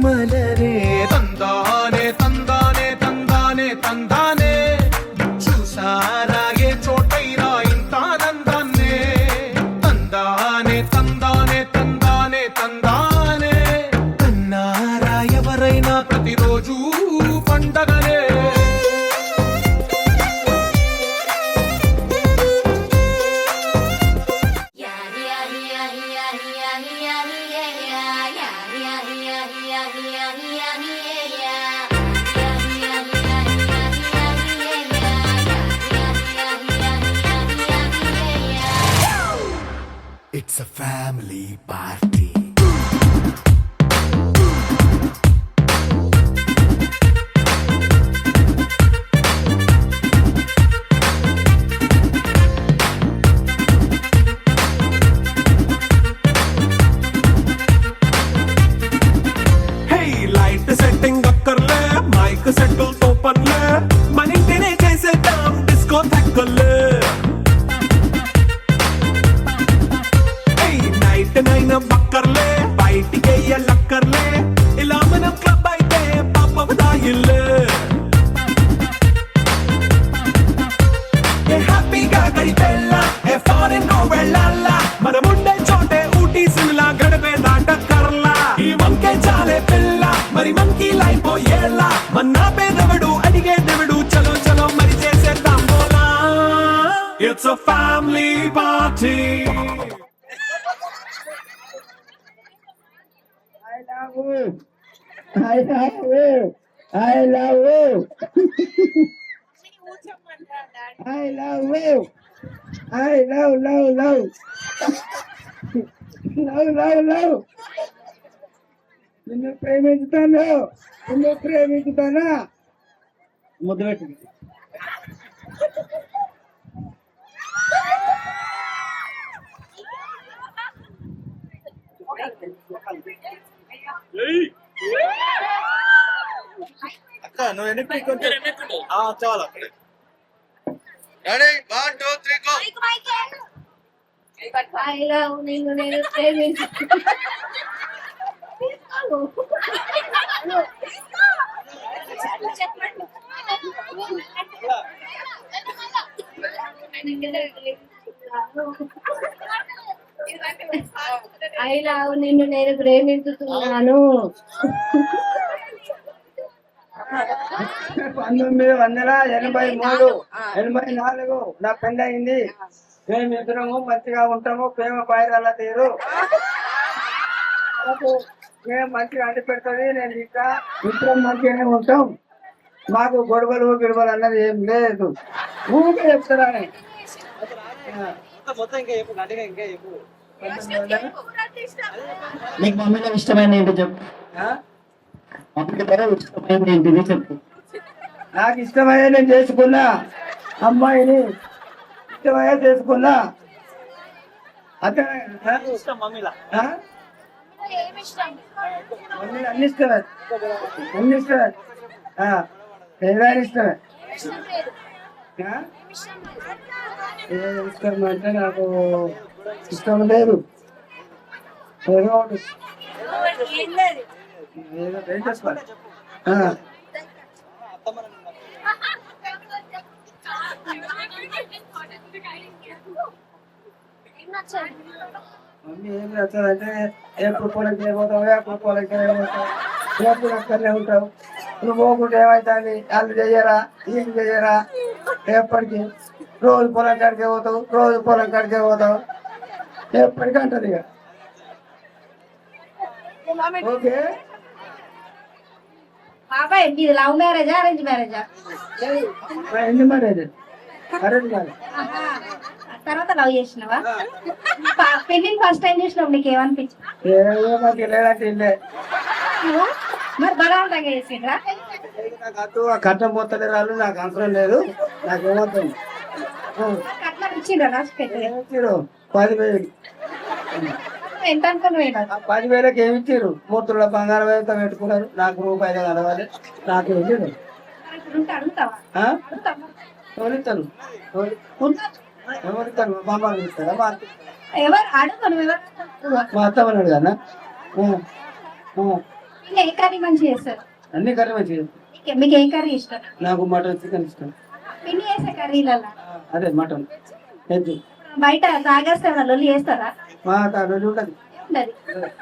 మలరే తందానే తందానే తందానే తందానే చూసారాగే చోటైరా ఇంతానందాన్నే తందానే తందానే తందానే తందానే కన్నారా ఎవరైనా ప్రతిరోజు పండగనే It's a family party. Hey, light setting అక్కర్లే మైక్ సెట్టుల్ తో పనిలే మన ఇంటినే చేసేద్దాం డిస్కో థక్కర్లే నైట్ బక్కర్లే బయటికి లక్కర్లే ఇలా మనం క్లబ్ అయితే పాపదాయిల్లే హ్యాపీగా గడిపెళ్ళ ఏ ఫారెన్ నో వెళ్ళాల మనముండే చోటే ఊటీ సిమ్లా గడిపే దాటక్కర్లా ఈ వంకే చాలే పిల్ల మరి మంకీ లైఫ్ పోయేళ్ళ మన్నా పేదవడు అడిగే దేవుడు చలో చలో మరి చేసేద్దాం బోలా it's a family party. I love you. I love you. I love you. I love. Love. నిన్ను ప్రేమించుతానా ముద్దు పెట్టు. అక్క నువ్వు ఎన్ని కొంచెం చాలు అక్కడ రెడీ 1 2 3 గో నేను ప్రేమించు నిన్ను నేను ప్రేమించుతున్నాను. 1983 84 నా పెళ్ళి అయింది. మేమిద్దరము మంచిగా ఉంటాము. ప్రేమ పైరాల తీరు మేము మంచిగా అంటి పెడుతుంది. నేను ఇంకా ఇద్దరం మంచిగానే ఉంటాం. మాకు గొడవలు గిడవలు అన్నది ఏం లేదు. ఊరికే చెప్తారని నీకు మమ్మీలో ఇష్టమైన ఏంటి చెప్పు. మమ్మీలో ఇష్టమైనది ఏంటిది చెప్పు. నాకు ఇష్టమయ్యే నేను చేసుకున్నా. అమ్మాయిని ఇష్టమయ్యే చేసుకున్నా. అతను మమ్మీ అన్ని ఇష్టమే. అన్ని ఇష్టమే. ఏదైనా ఇష్టమే. ఇష్టం అంటే నాకు ఇష్టం లేదు. ఏదో ఏం చేసుకోవాలి. మమ్మీ ఏం నచ్చదంటే ఎప్పుడు పొలకి చేయబోతావు, ఎప్పుడు పొలకి చేయబోతావు, ఎప్పుడు అక్కడనే ఉంటావు. నువ్వు పోకుండా ఏమవుతుంది, వాళ్ళు చెయ్యరా వీళ్ళు చెయ్యరా, ఎప్పటికీ రోజు పొలం కాడికే పోతావు, రోజు పొలం కాడికే పోతావు, ఎప్పటికీ అంటది. ఇక ఓకే. బాబాయ్ ఇది లవ్ మ్యారేజా అరేంజ్ మ్యారేజా? ఎన్ని మ్యారేజ్? Arrange marriage. తర్వాత లవ్ చేసినావా? పెళ్లి ఫస్ట్ టైం చేసినావు నీకు ఏమనిపించింది? మాకు లేదంటే ఇల్లే మరి బలవంతంగా చేసిండ్రా? నాకు కట్నం పోతలే రాళ్ళు, నాకు అవసరం లేదు. నాకు ఏమవుతుంది కట్నం ఇచ్చిండ్రా? రాసి పెట్టారు 10,000. ఎంత అనుకుని 10,000కి ఏమి ఇచ్చారు? మూర్తుల బంగారం అయితే పెట్టుకున్నారు. నాకు రూపాయలు కలవాలి. నాకు అడుగుతావా? ఎవరిస్తారు? ఎవరిస్తారు? బామ్మ ఇస్తారా? ఎవరు అడుగు? మా అత్తమ్మని అడిగానా? ఇంకా ఏ కర్రీ మంచిగా చేస్తారు? అన్ని కర్రీ మంచిగా. మీకు ఏ కర్రీ ఇష్టం? నాకు మటన్ చికెన్ ఇష్టం. పిన్ని చేసే కర్రీలలో అదే మటన్ ఎగ్. బయట తాగేస్తే వాళ్ళు చేస్తారా? మా రోజు ఉంటుంది. ఉండదు,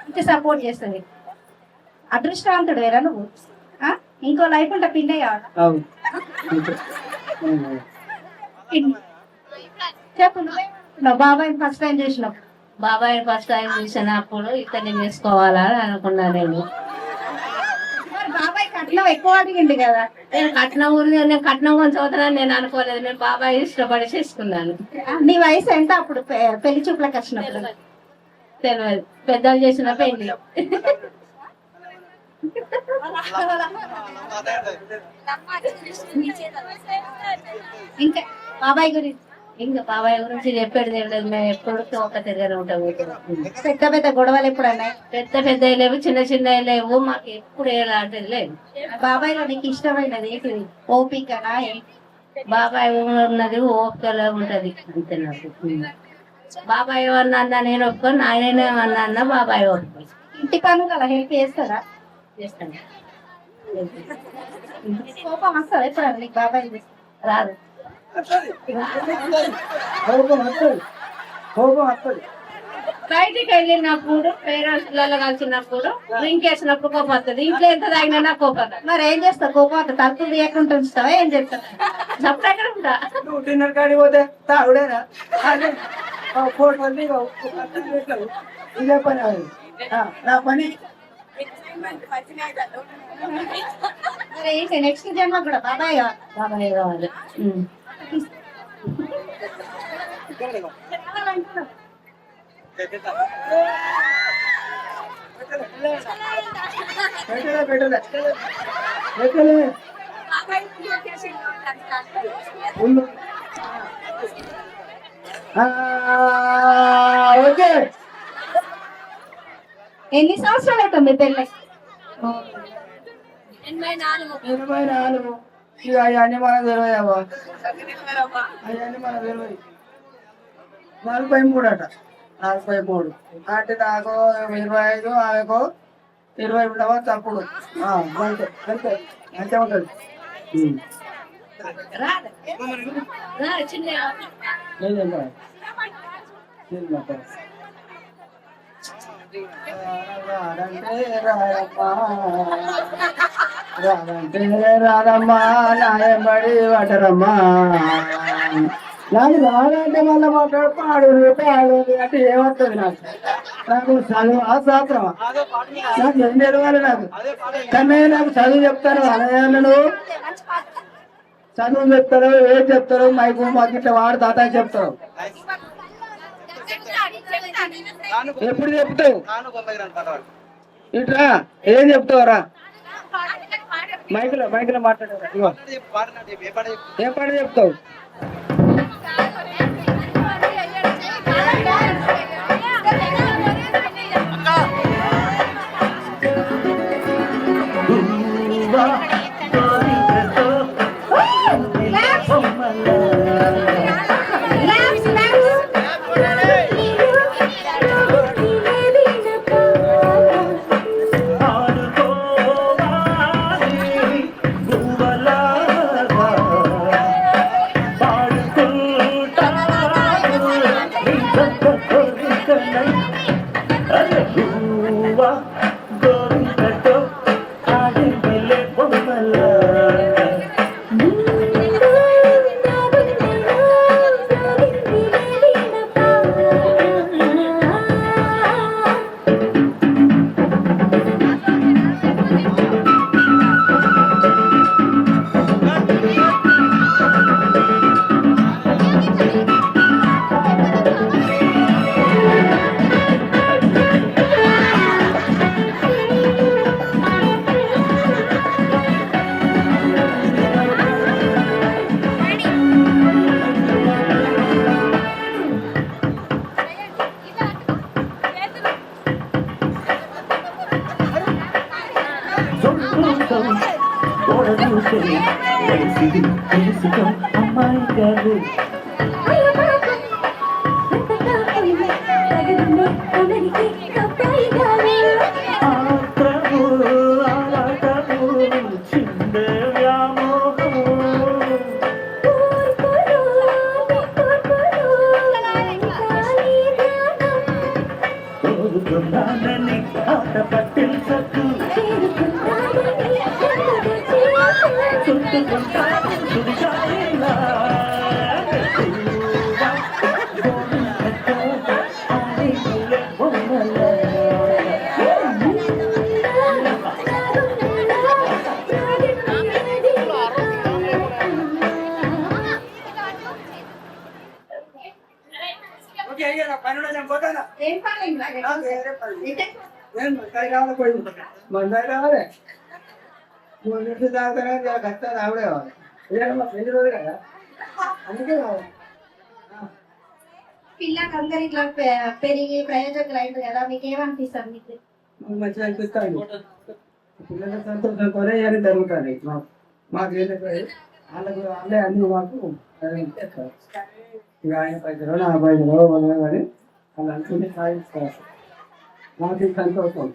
ఇంత సపోర్ట్ చేస్తుంది. అదృష్టవంతుడు వేరా నువ్వు. ఆ? ఇంకో లైఫ్ ఉంటే పిన్నే కావాలా? అవును. పిన్ని చెప్పు నువ్వు బాబాయ్ ఫస్ట్ టైం చూసినప్పుడు. బాబాయ్ ఫస్ట్ టైం చూసినప్పుడు ఇతన్ని చేసుకోవాలని అనుకున్నా నేను. మరి బాబాయ్ కట్నం ఎక్కువ అడిగింది కదా. నేను కట్నం కొంచెం అవుతానని నేను అనుకోలేదు. నేను బాబాయ్ ఇష్టపడి చేసుకున్నాను. నీ వయసు ఎంత అప్పుడు పెళ్లి చూపులకు వచ్చినప్పుడు? తెలియదు, పెద్దలు చేసిన పెళ్లి. ఇంకా బాబాయ్ గురించి ఇంకా బాబాయ్ గురించి చెప్పేది ఏం లేదు. మేము ఎప్పుడు ఒక తిరిగానే ఉంటాము. పెద్ద పెద్ద గొడవలు ఎప్పుడు అన్నాయి? పెద్ద పెద్ద లేవు, చిన్న చిన్న లేవు. మాకు ఎప్పుడు ఎలాంటిది లేదు. బాబాయ్ లో నీకు ఇష్టమైనది ఏంటిది? ఓపికనా? బాబాయ్ ఉన్నది ఓపికలో ఉంటది అంతే నాకు. బాబాయ్ ఏమన్నా అన్నా నేను ఒప్పుకొని, ఆయన ఏమన్నా అన్నా బాబాయ్ ఒప్పుకొని. ఇంటి పనులు అలా హెల్ప్ చేస్తారా? చేస్తాను. కోపం వస్తుంది ఎప్పుడు నీకు బాబాయ్? రాదు. కోపం వస్తుంది. కోపం వస్తుంది. బయటికి వెళ్ళినప్పుడు పేరెంట్స్ పిల్లలు కలిసినప్పుడు డ్రింక్ వేసినప్పుడు కోపం వస్తుంది. ఇంట్లో ఎంత తాగినా నాకు కోపం. మరి ఏం చేస్తావు? కోపం వస్తుంది తలుపులు తీయకుండా ఉంచుతావా? ఏం చెప్తావు? సపరేట్గా ఉంటా. నువ్వు డిన్నర్ కాడికి పోతే తాగుడేనా? అదే ఫోటోలు ఇదే పని. అది నా పని. మరి ఏంటి నెక్స్ట్ జన్మ కూడా బాబాయ్ బాబాయ్ కావాలి. పెట్టలే పెట్టలే పెట్టలే. ఓకే. ఎన్ని సంవత్సరాలు అవుతుంది మీ పెళ్ళి? 84. ఇక అవన్నీ మనకు తెలియదు. అవన్నీ మనకు తెలియదు. 43 అట. 43 అంటే నాకు 25, ఆమెకు 20 ఉండవా తప్పుడు. అంతే అంతే అంతే ఉంటుంది. లేదండి రాదంటే రాదమ్మా నాయబడి పడరమ్మా. నాకు రాదంటే మళ్ళీ మాట్లాడు పాడు అంటే ఏమవుతుంది? నాకు చదువు శాస్త్రమా? నాకు ఏం తెలియాలి? నాకు కన్నయ్య నాకు చదువు చెప్తాను. అనయ్య నువ్వు చదువు చెప్తారు, ఏం చెప్తారు? మైకు మాకు ఇట్లా వాడు తాత చెప్తారు. ఎప్పుడు చెప్తావు? ఇట్రా ఏం చెప్తావురా? మైకులో మాట్లాడారా? ఏ పాట చెప్తావు? అమ్మాయి గారు ప్రభు ఎత్తుకుంటాను సుడిగాలిలా. ఓకే అయ్యా పని నేను పోతానా ఏం పని నాకు వేరే పని నేను మందాయి కావాలి పోయింది మందాయి కావాలి 3 నిమిషాలు తాగుతానే ఖచ్చితంగా తాగుడే కావాలి ఏదమ్మా పెళ్లి రోజు కదా అందుకే కావాలి పిల్లలందరూ ఇట్లా పెరిగి ప్రయోజకులు అయింది కదా మీకు ఏమనిపిస్తుంది మీకు మాకు మంచిగా అనిపిస్తాను పిల్లల సంతోషంతోనే ఇవన్నీ జరుగుతుంది మాకు ఏంటంటే వాళ్ళే అన్ని మాకు ఇస్తారు. ఇక ఆయన పైసలు నా పైసలు మనం కానీ వాళ్ళు అనుకుంటే సాధిస్తారు మాకు ఇది సంతోషం.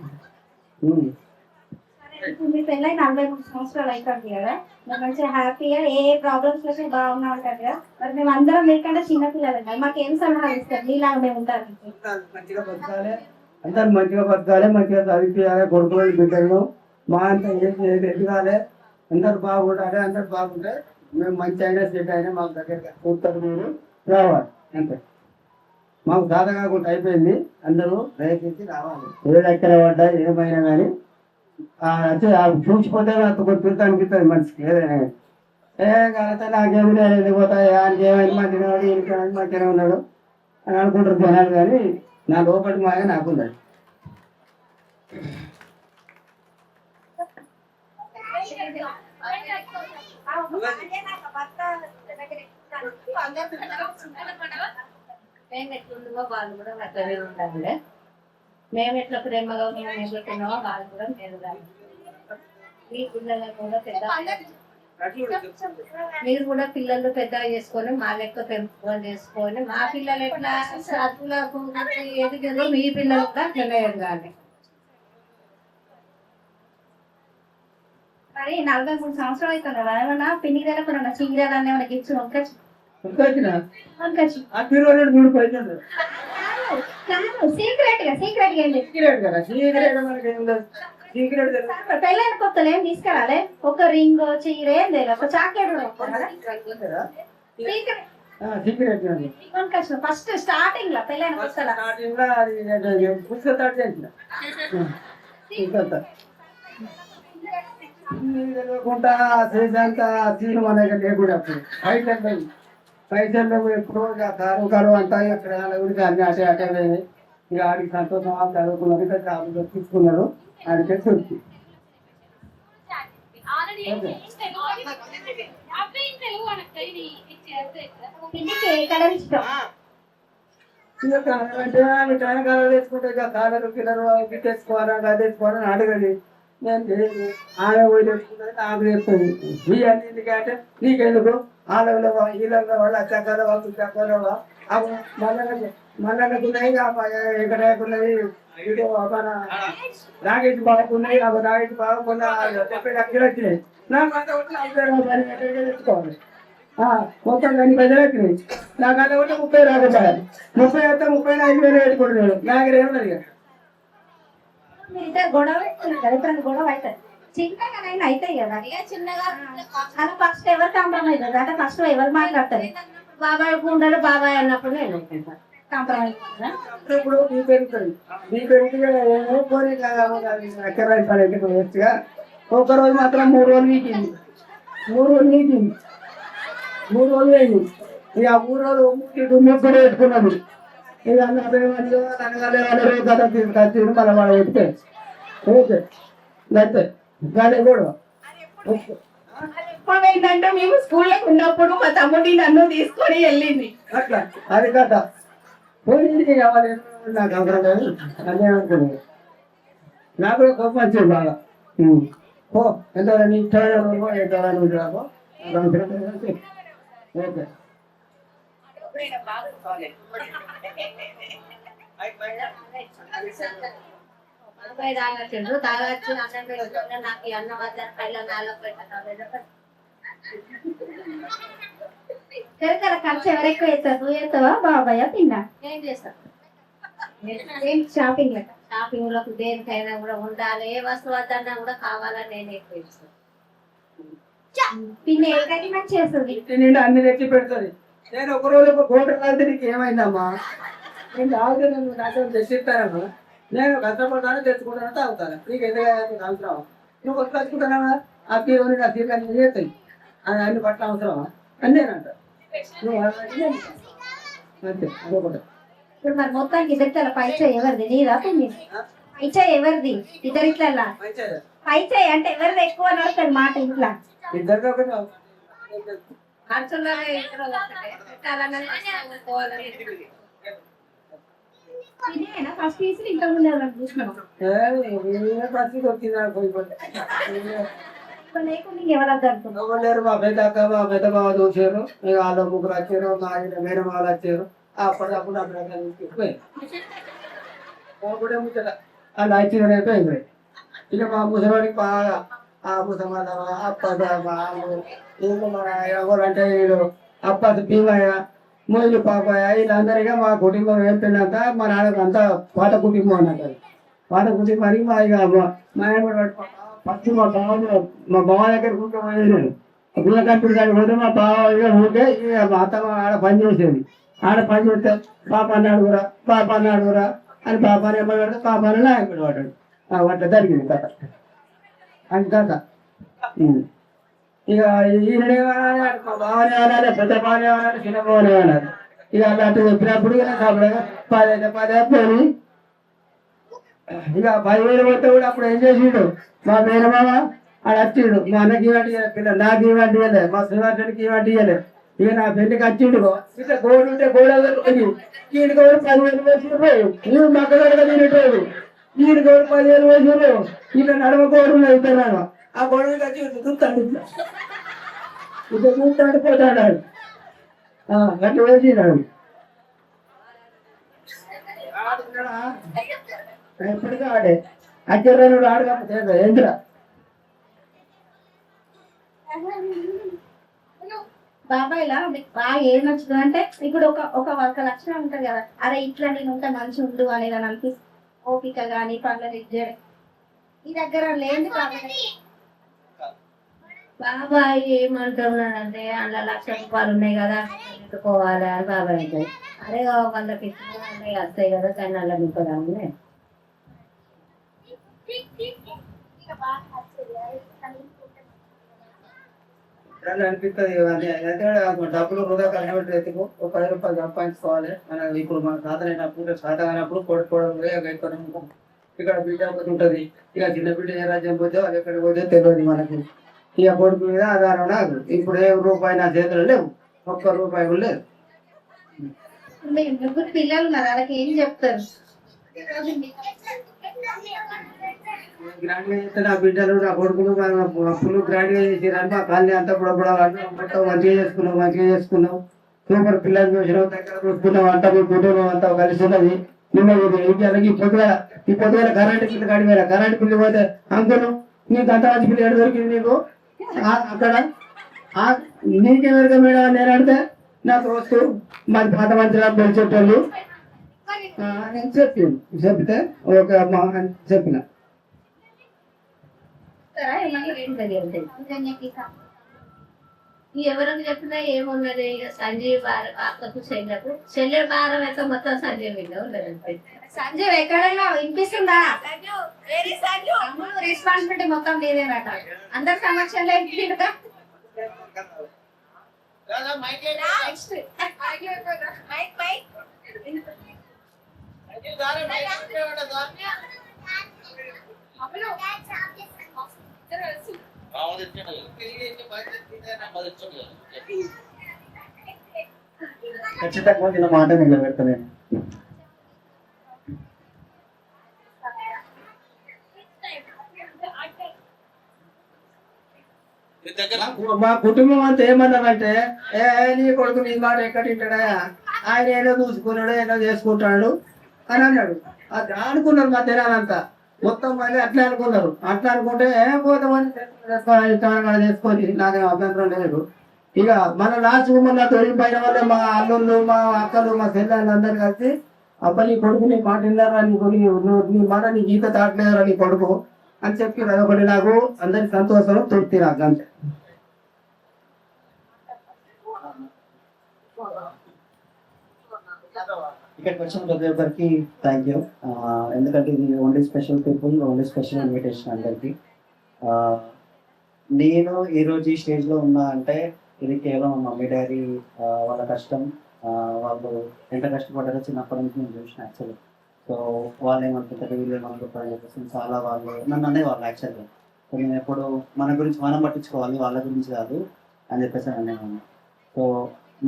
ఇప్పుడు మీ పెళ్ళై 43 సంవత్సరాలు అవుతుంది కదా మీరు మంచిగా హ్యాపీగా ఏ ప్రాబ్లమ్స్ వచ్చి బాగున్నా ఉంటారు కదా మరి మేము అందరం మీకంటే చిన్న పిల్లలు కదా మాకు ఏం సలహాలు ఇస్తారు మీలాగా మేము ఉంటారు మంచిగా బతకాలి అందరు మంచిగా బతకాలి మంచిగా చదివించాలి కొడుకులు బిడ్డలు మా అంతా ఎదగాలి అందరు బాగుండాలి అందరు బాగుంటే మేము మంచి అయినా సెట్ అయినా మాకు దగ్గర కూర్చొని మీరు రావాలి అంతే మాకు దాద కాకుండా అయిపోయింది అందరూ దయచేసి రావాలి ఏడు ఎక్కడ పడ్డా ఏమైనా కానీ చూసిపోతే నాకు కొట్టుకుంటూ అనిపిస్తుంది మనిషికి ఏదైనా కాకపోతే నాకేమి వెళ్ళిపోతాయి ఆయనకి ఏమైనా మంచిగా ఉన్నాడు ఈయనకి మంచిగా ఉన్నాడు అని అనుకుంటారు జనాలు కానీ నా లోపలి మాయ నాకున్నాడు. మేము ఎట్లుండమో వాళ్ళు కూడా అట్లనే ఉండాలి. మేము ఎట్లా ప్రేమగా మేము ఎదుగుతున్నామో వాళ్ళు కూడా ఎదగాలి. మీ పిల్లలను కూడా పెద్ద మీరు కూడా పిల్లలు పెద్దగా చేసుకొని మా లెక్క పెంపుగా చేసుకొని మా పిల్లలు ఎట్లా చదువులకు ఎదిగారో మీ పిల్లలు కూడా అట్లనే ఎదగాలి. మరి 43 సంవత్సరాలు అవుతుంది కదా ఏమన్నా పిండికి తెలకుండా చీరాలని ఏమైనా గిఫ్ట్స్ వంకచ్చు సీక్రెట్ గా పెళ్ళైన కొత్తలు ఏం తీసుకురాలే ఒక రింగ్ చీర ఏం లేదు ఒక చాక్లెట్ ఫస్ట్ స్టార్టింగ్ లో పెళ్ళైన కొత్తల చేసేంత సీను మనకి లేకుండా పైసలు ఎప్పుడో కారు కారు అంతా ఇక్కడ గురించి అన్ని అటే అటే ఇక ఆడికి సంతోషం చదువుకున్నారు ఇక్కడ జాబులు తీసుకున్నారు ఆడికే చూసి పిండికి ఏ కలర్ ఇష్టం ఇక కలర్ అంటే ఆమె టైం కలర్ వేసుకుంటే ఇక కాలరు కిలరు అవి తెచ్చుకోవాలా అది తెచ్చుకోవాలని అడగదు నేను లేదు ఆమె పోయి తెచ్చుకుంటే నాకు చెప్తుంది ఇవన్నీ ఎందుకంటే నీకెందుకు ఆలవులో ఈలలో వాళ్ళు చక్కర వాళ్ళు చక్కర మళ్ళీ ఎక్కడెక్కున్నది ఇటు మన నాగేష్ బాగున్నాయి అవి నాగేష్ బాగున్నా 70 లక్షలు వచ్చినాయి నాకు అంత తెచ్చుకోవాలి మొత్తం 2 ప్రజలు వచ్చినాయి నాకు అంత ఉంటే 30 రాకపోయాలి 30 అయితే 35,000 పెట్టుకుంటున్నాడు నాకు ఏమన్నది మీరిద్దరు గొడవ పెట్టుకున్నారు గొడవ అవుతుంది చిన్నగానైనా అవుతాయి కదా చిన్నగా అలా ఫస్ట్ ఎవరు కాంప్రమైజ్ అవుతుంది అంటే ఫస్ట్ ఎవరు మాట్లాడతారు బాబాయ్ ఉండడు బాబాయ్ అన్నప్పుడు నేను కాంప్రమైజ్ ఇప్పుడు మీ పెరుగుతుంది మీ పెరుగుతుంది ఏమో పోనీ ఎక్కడ వేస్ట్గా ఒక రోజు మాత్రం 3 రోజులు వీకింది 3 రోజులు వీకింది 3 రోజులు అయింది ఇక 3 రోజులు ముగ్గురు పెట్టుకున్నాడు ఇక అన్నవాళ్ళు అనగాలి కథ తీసుకొచ్చి మళ్ళీ వాడు పెడితే ఓకే లేకపోతే గాలి కూడా ఎప్పుడు ఏంటంటే మేము స్కూల్లో ఉన్నప్పుడు మా తమ్ముడి నన్ను తీసుకొని వెళ్ళింది అట్లా అది కథ పోయింది కావాలి నాకు అవసరం లేదు అదే అనుకున్నాను నాకు కూడా కోపం వచ్చింది బాగా ఓ ఎంత నీ ఇష్టమైన ఎంత ఓకే బాబాయ్ తాగచ్చు తాగచ్చు అన్నం పెట్టుకున్నా నాకు ఈ అన్నం వద్ద పైన నాలుగు పెట్టాలి తిరగల ఖర్చు ఎవరు ఎక్కువ వేస్తారు నువ్వు వేస్తావా బాబాయ్ పిన్న ఏం చేస్తాను షాపింగ్ లెక్క షాపింగ్ లకు దేనికైనా కూడా ఉండాలి ఏ వస్తువు వద్దన్నా కూడా కావాలని నేను ఎక్కువ ఇస్తాను పిన్ని ఏదైనా మంచి చేస్తుంది. నిండి అన్ని తెచ్చి పెడుతుంది. నేను ఒక రోజు ఒక కోట తాగితే నీకు ఏమైందమ్మా? నేను తాగితే నేను నాకు తెచ్చిస్తానమ్మా. నేను కష్టపడతాను తెచ్చుకుంటాను తాగుతాను. నీకు ఎందుకు అవసరం? నువ్వు కొత్త తెచ్చుకుంటానా? ఆ తీరుని నా తీరు అన్ని చేస్తాయి. అది అన్ని పట్ల అవసరమా అని నేను అంట. నువ్వు అంతే అదొకటి. ఇప్పుడు మరి మొత్తానికి ఇద్దరితో పైచా ఎవరిది? నీదా పిన్ని? పైచా ఎవరిది? ఇద్దరిట్లల్లా మంచిదా? పైచా అంటే ఎవరిది ఎక్కువ నడుస్తుంది మాట ఇంట్లో? ఇద్దరితో ఒకటి ఇదేనా ఫస్ట్ పీస్ ఇంత ముందు ఎవరైనా చూసినావు? పరిస్థితి వచ్చింది నాకు పోయిపోతే. ఇప్పుడు లేకుండా ఇంకెవరు అనుకుంటున్నావు? ఎవరు లేరు. మా పెద్ద అక్క మా పెద్ద బావ చూసారు. ఇక వాళ్ళు ముగ్గురు వచ్చారు. మా ఆయన మేడం వాళ్ళు వచ్చారు. అప్పటికప్పుడు అప్పుడు కూడా ముచ్చట వాళ్ళు వచ్చిన అయిపోయింది. ఇక మా ముసలివాడికి బాగా ఆ ముసమాద అప్పద బాబు ఇంకా మన ఎవరు అంటే వీళ్ళు అప్పద భీమయ్య మొయిలు పాపయ్య వీళ్ళందరిగా మా కుటుంబం ఏర్పడినాక మా నాన్నకు అంతా పాత కుటుంబం అన్నట్టు. పాత కుటుంబానికి మా ఇక మా ఆయన ఫస్ట్ మా బావ దగ్గర కూర్చో పోయేది. నేను గుళ్ళ కంపెనీ దగ్గర పోతే మా బావ ఊరికే మా అత్త ఆడ పని చేసేది. ఆడ పని చేస్తే పాప అన్నాడుగురా పాప అన్నాడుగురా అని పాపాన్ని ఏమన్నాడు పాపాన్ని ఆయన పడ్డాడు. అట్లా జరిగింది కథ అని కథ. ఇక ఈయననే అనాలి మా బావనే అనాలి పెద్ద బావనే అనాలి చిన్న బావనే అనాలి. ఇక అట్లా అట్లా చెప్పినప్పుడు పదే పోయి ఇక 10,000 పోతే కూడా అప్పుడు ఏం చేసిండు మా మేనమామ ఆడ వచ్చిండు. మా అన్నకి ఇవ్వండి పిల్లలు నాకు ఇవ్వండి ఇవ్వలే మా శ్రీవారికి ఇవ్వండి ఇవ్వలే. ఇక నా పెళ్లికి వచ్చిండు ఇట్లా గోడు ఉంటే గోడలు ఈయన కూడా 10,000 వేసిర్రు. నీవు మక్కగా తినేటోడు ఈయన కూడా 10,000 వేసిర్రు. ఇట్లా నడమ గోడు అవుతున్నాడు. ఆ గోడకి వచ్చి చూస్తాడు ఇట్లా ఇట్లా చూస్తాడు పోతాడు అట్లా వేసినాడు. ఎప్పటికీ ఆడే అచ్చర్రాను ఆడకపోతే ఏంద్రా బాబాయ్లా బాగా ఏం నచ్చుతుంది అంటే ఇప్పుడు ఒక లక్షణం ఉంటుంది కదా, అరే ఇట్లా నేను ఉంటే మంచి ఉండు అనేది అని అనిపిస్తుంది. ఓపిక గాని పనులు ఇచ్చేయడం ఈ దగ్గర లేదు. బాబాయ్ ఏమంటున్నాడంటే అందులో 1,00,000 రూపాయలు ఉన్నాయి కదా పెట్టుకోవాలి అని బాబాయ్ అంటే, అరే 100 ఇస్తున్నాయి వస్తాయి కదా కానీ అలా నింపదాన్ని అనిపిస్తుంది. డబ్బులు వృధా ఖర్చు పెట్టి ఎత్తుకు ఒక 10 రూపాయలు సంపాదించుకోవాలి. మన ఇప్పుడు మన సాధనప్పుడు సాధ కానప్పుడు కొడుకోవడం ఇక్కడ బిడ్డ ఒకటి ఉంటుంది. ఇక చిన్న బిడ్డ ఏ రాజ్యం పోతే అది ఎక్కడికి పోతే తెలియదు మనకి. ఇక కొడుకు మీద ఆధారం నాకు ఇప్పుడు ఏ రూపాయి నా చేతులు లేవు, ఒక్క రూపాయి కూడా లేదు. ముగ్గురు పిల్లలు ఉన్నారు, వాళ్ళకి ఏం చెప్తారు? గ్రాండ్ గా చేస్తే నా బిడ్డలు నా కొడుకులు ఫుల్ గ్రాండ్ గా చేసిరని మా కాలనీ అంతా కూడా మంచిగా చేసుకున్నాం సూపర్ పిల్లలు చూసినాం దగ్గర చూసుకున్నాం అంతా మీ కుటుంబం అంతా కలిసి ఉన్నది. ఈ పొద్దుగా కరెంట్ బిల్లు కడిపోయినా కరెంట్ బిల్లు పోతే అంకులు నీకు అంత మంచి పిల్లలు ఎక్కడ దొరికింది నీకు అక్కడ నీకెవరిగా మేడం నేను అడితే నాకు వస్తూ మాది పాత మంచిగా తెలిసేటోళ్ళు నేను చెప్తే ఓకే అమ్మా అని చెప్పిన. ఎవరికి చెప్పినా ఏమున్నది ఇక సంజీవ్ అక్కకు చెల్లె భారం అయితే మొత్తం సంజీవ్ మీద ఉన్నది. సంజయ్ ఎక్కడైనా వినిపిస్తుందా? రెస్పాన్సిబిలిటీ మొత్తం లేదేనట, అందరి సమక్షంలో ఇంటిగా ఖచ్చితంగా నిన్న మాట నిలబెడతాను. మా కుటుంబం అంతా ఏమన్నారంటే నీ కొడుకు నీ మాట ఎక్కడ తింటాడా, ఆయన ఏదో చూసుకున్నాడు ఏదో చేసుకుంటాడు అని అన్నాడు. అది అనుకున్నారు మా జనాలంతా మొత్తం మళ్ళీ అట్లా అనుకున్నారు. అట్లా అనుకుంటే పోతామని చేసుకొని నాకేం అభ్యంతరం లేదు. ఇక మన లాస్ట్ మొన్న తొలిపోయిన వల్లే మా అల్లుళ్ళు మా అక్కలు మా చెల్లెళ్ళు అందరు కలిసి అబ్బాయి నీ కొడుకు నీ మాట విన్నారా, నీ మాట నీ గీత తాటలేదురా నీ కొడుకు అని చెప్పి అదొకటి నాకు అందరికి సంతోషం తృప్తి నాకు అంతే. ఇక్కడికి వచ్చిన ప్రతి ఒక్కరికి థ్యాంక్ యూ. ఎందుకంటే ఇది only special people, only special invitation అందరికి. నేను ఈరోజు ఈ స్టేజ్లో ఉన్నా అంటే ఇది కేవలం మమ్మీ డాడీ వాళ్ళ కష్టం. వాళ్ళు ఎంత కష్టపడ్డారో చిన్నప్పటి నుంచి నేను చూసిన యాక్చువల్లీ. సో వాళ్ళు ఏమనుకుంటారు, వీళ్ళు ఏమనుకుంటారు అని చెప్పేసి చాలా వాళ్ళు నన్ను అనేవాళ్ళు యాక్చువల్గా. సో నేను ఎప్పుడు మన గురించి మనం పట్టించుకోవాలి, వాళ్ళ గురించి కాదు అని చెప్పేసి అనేవాళ్ళు. సో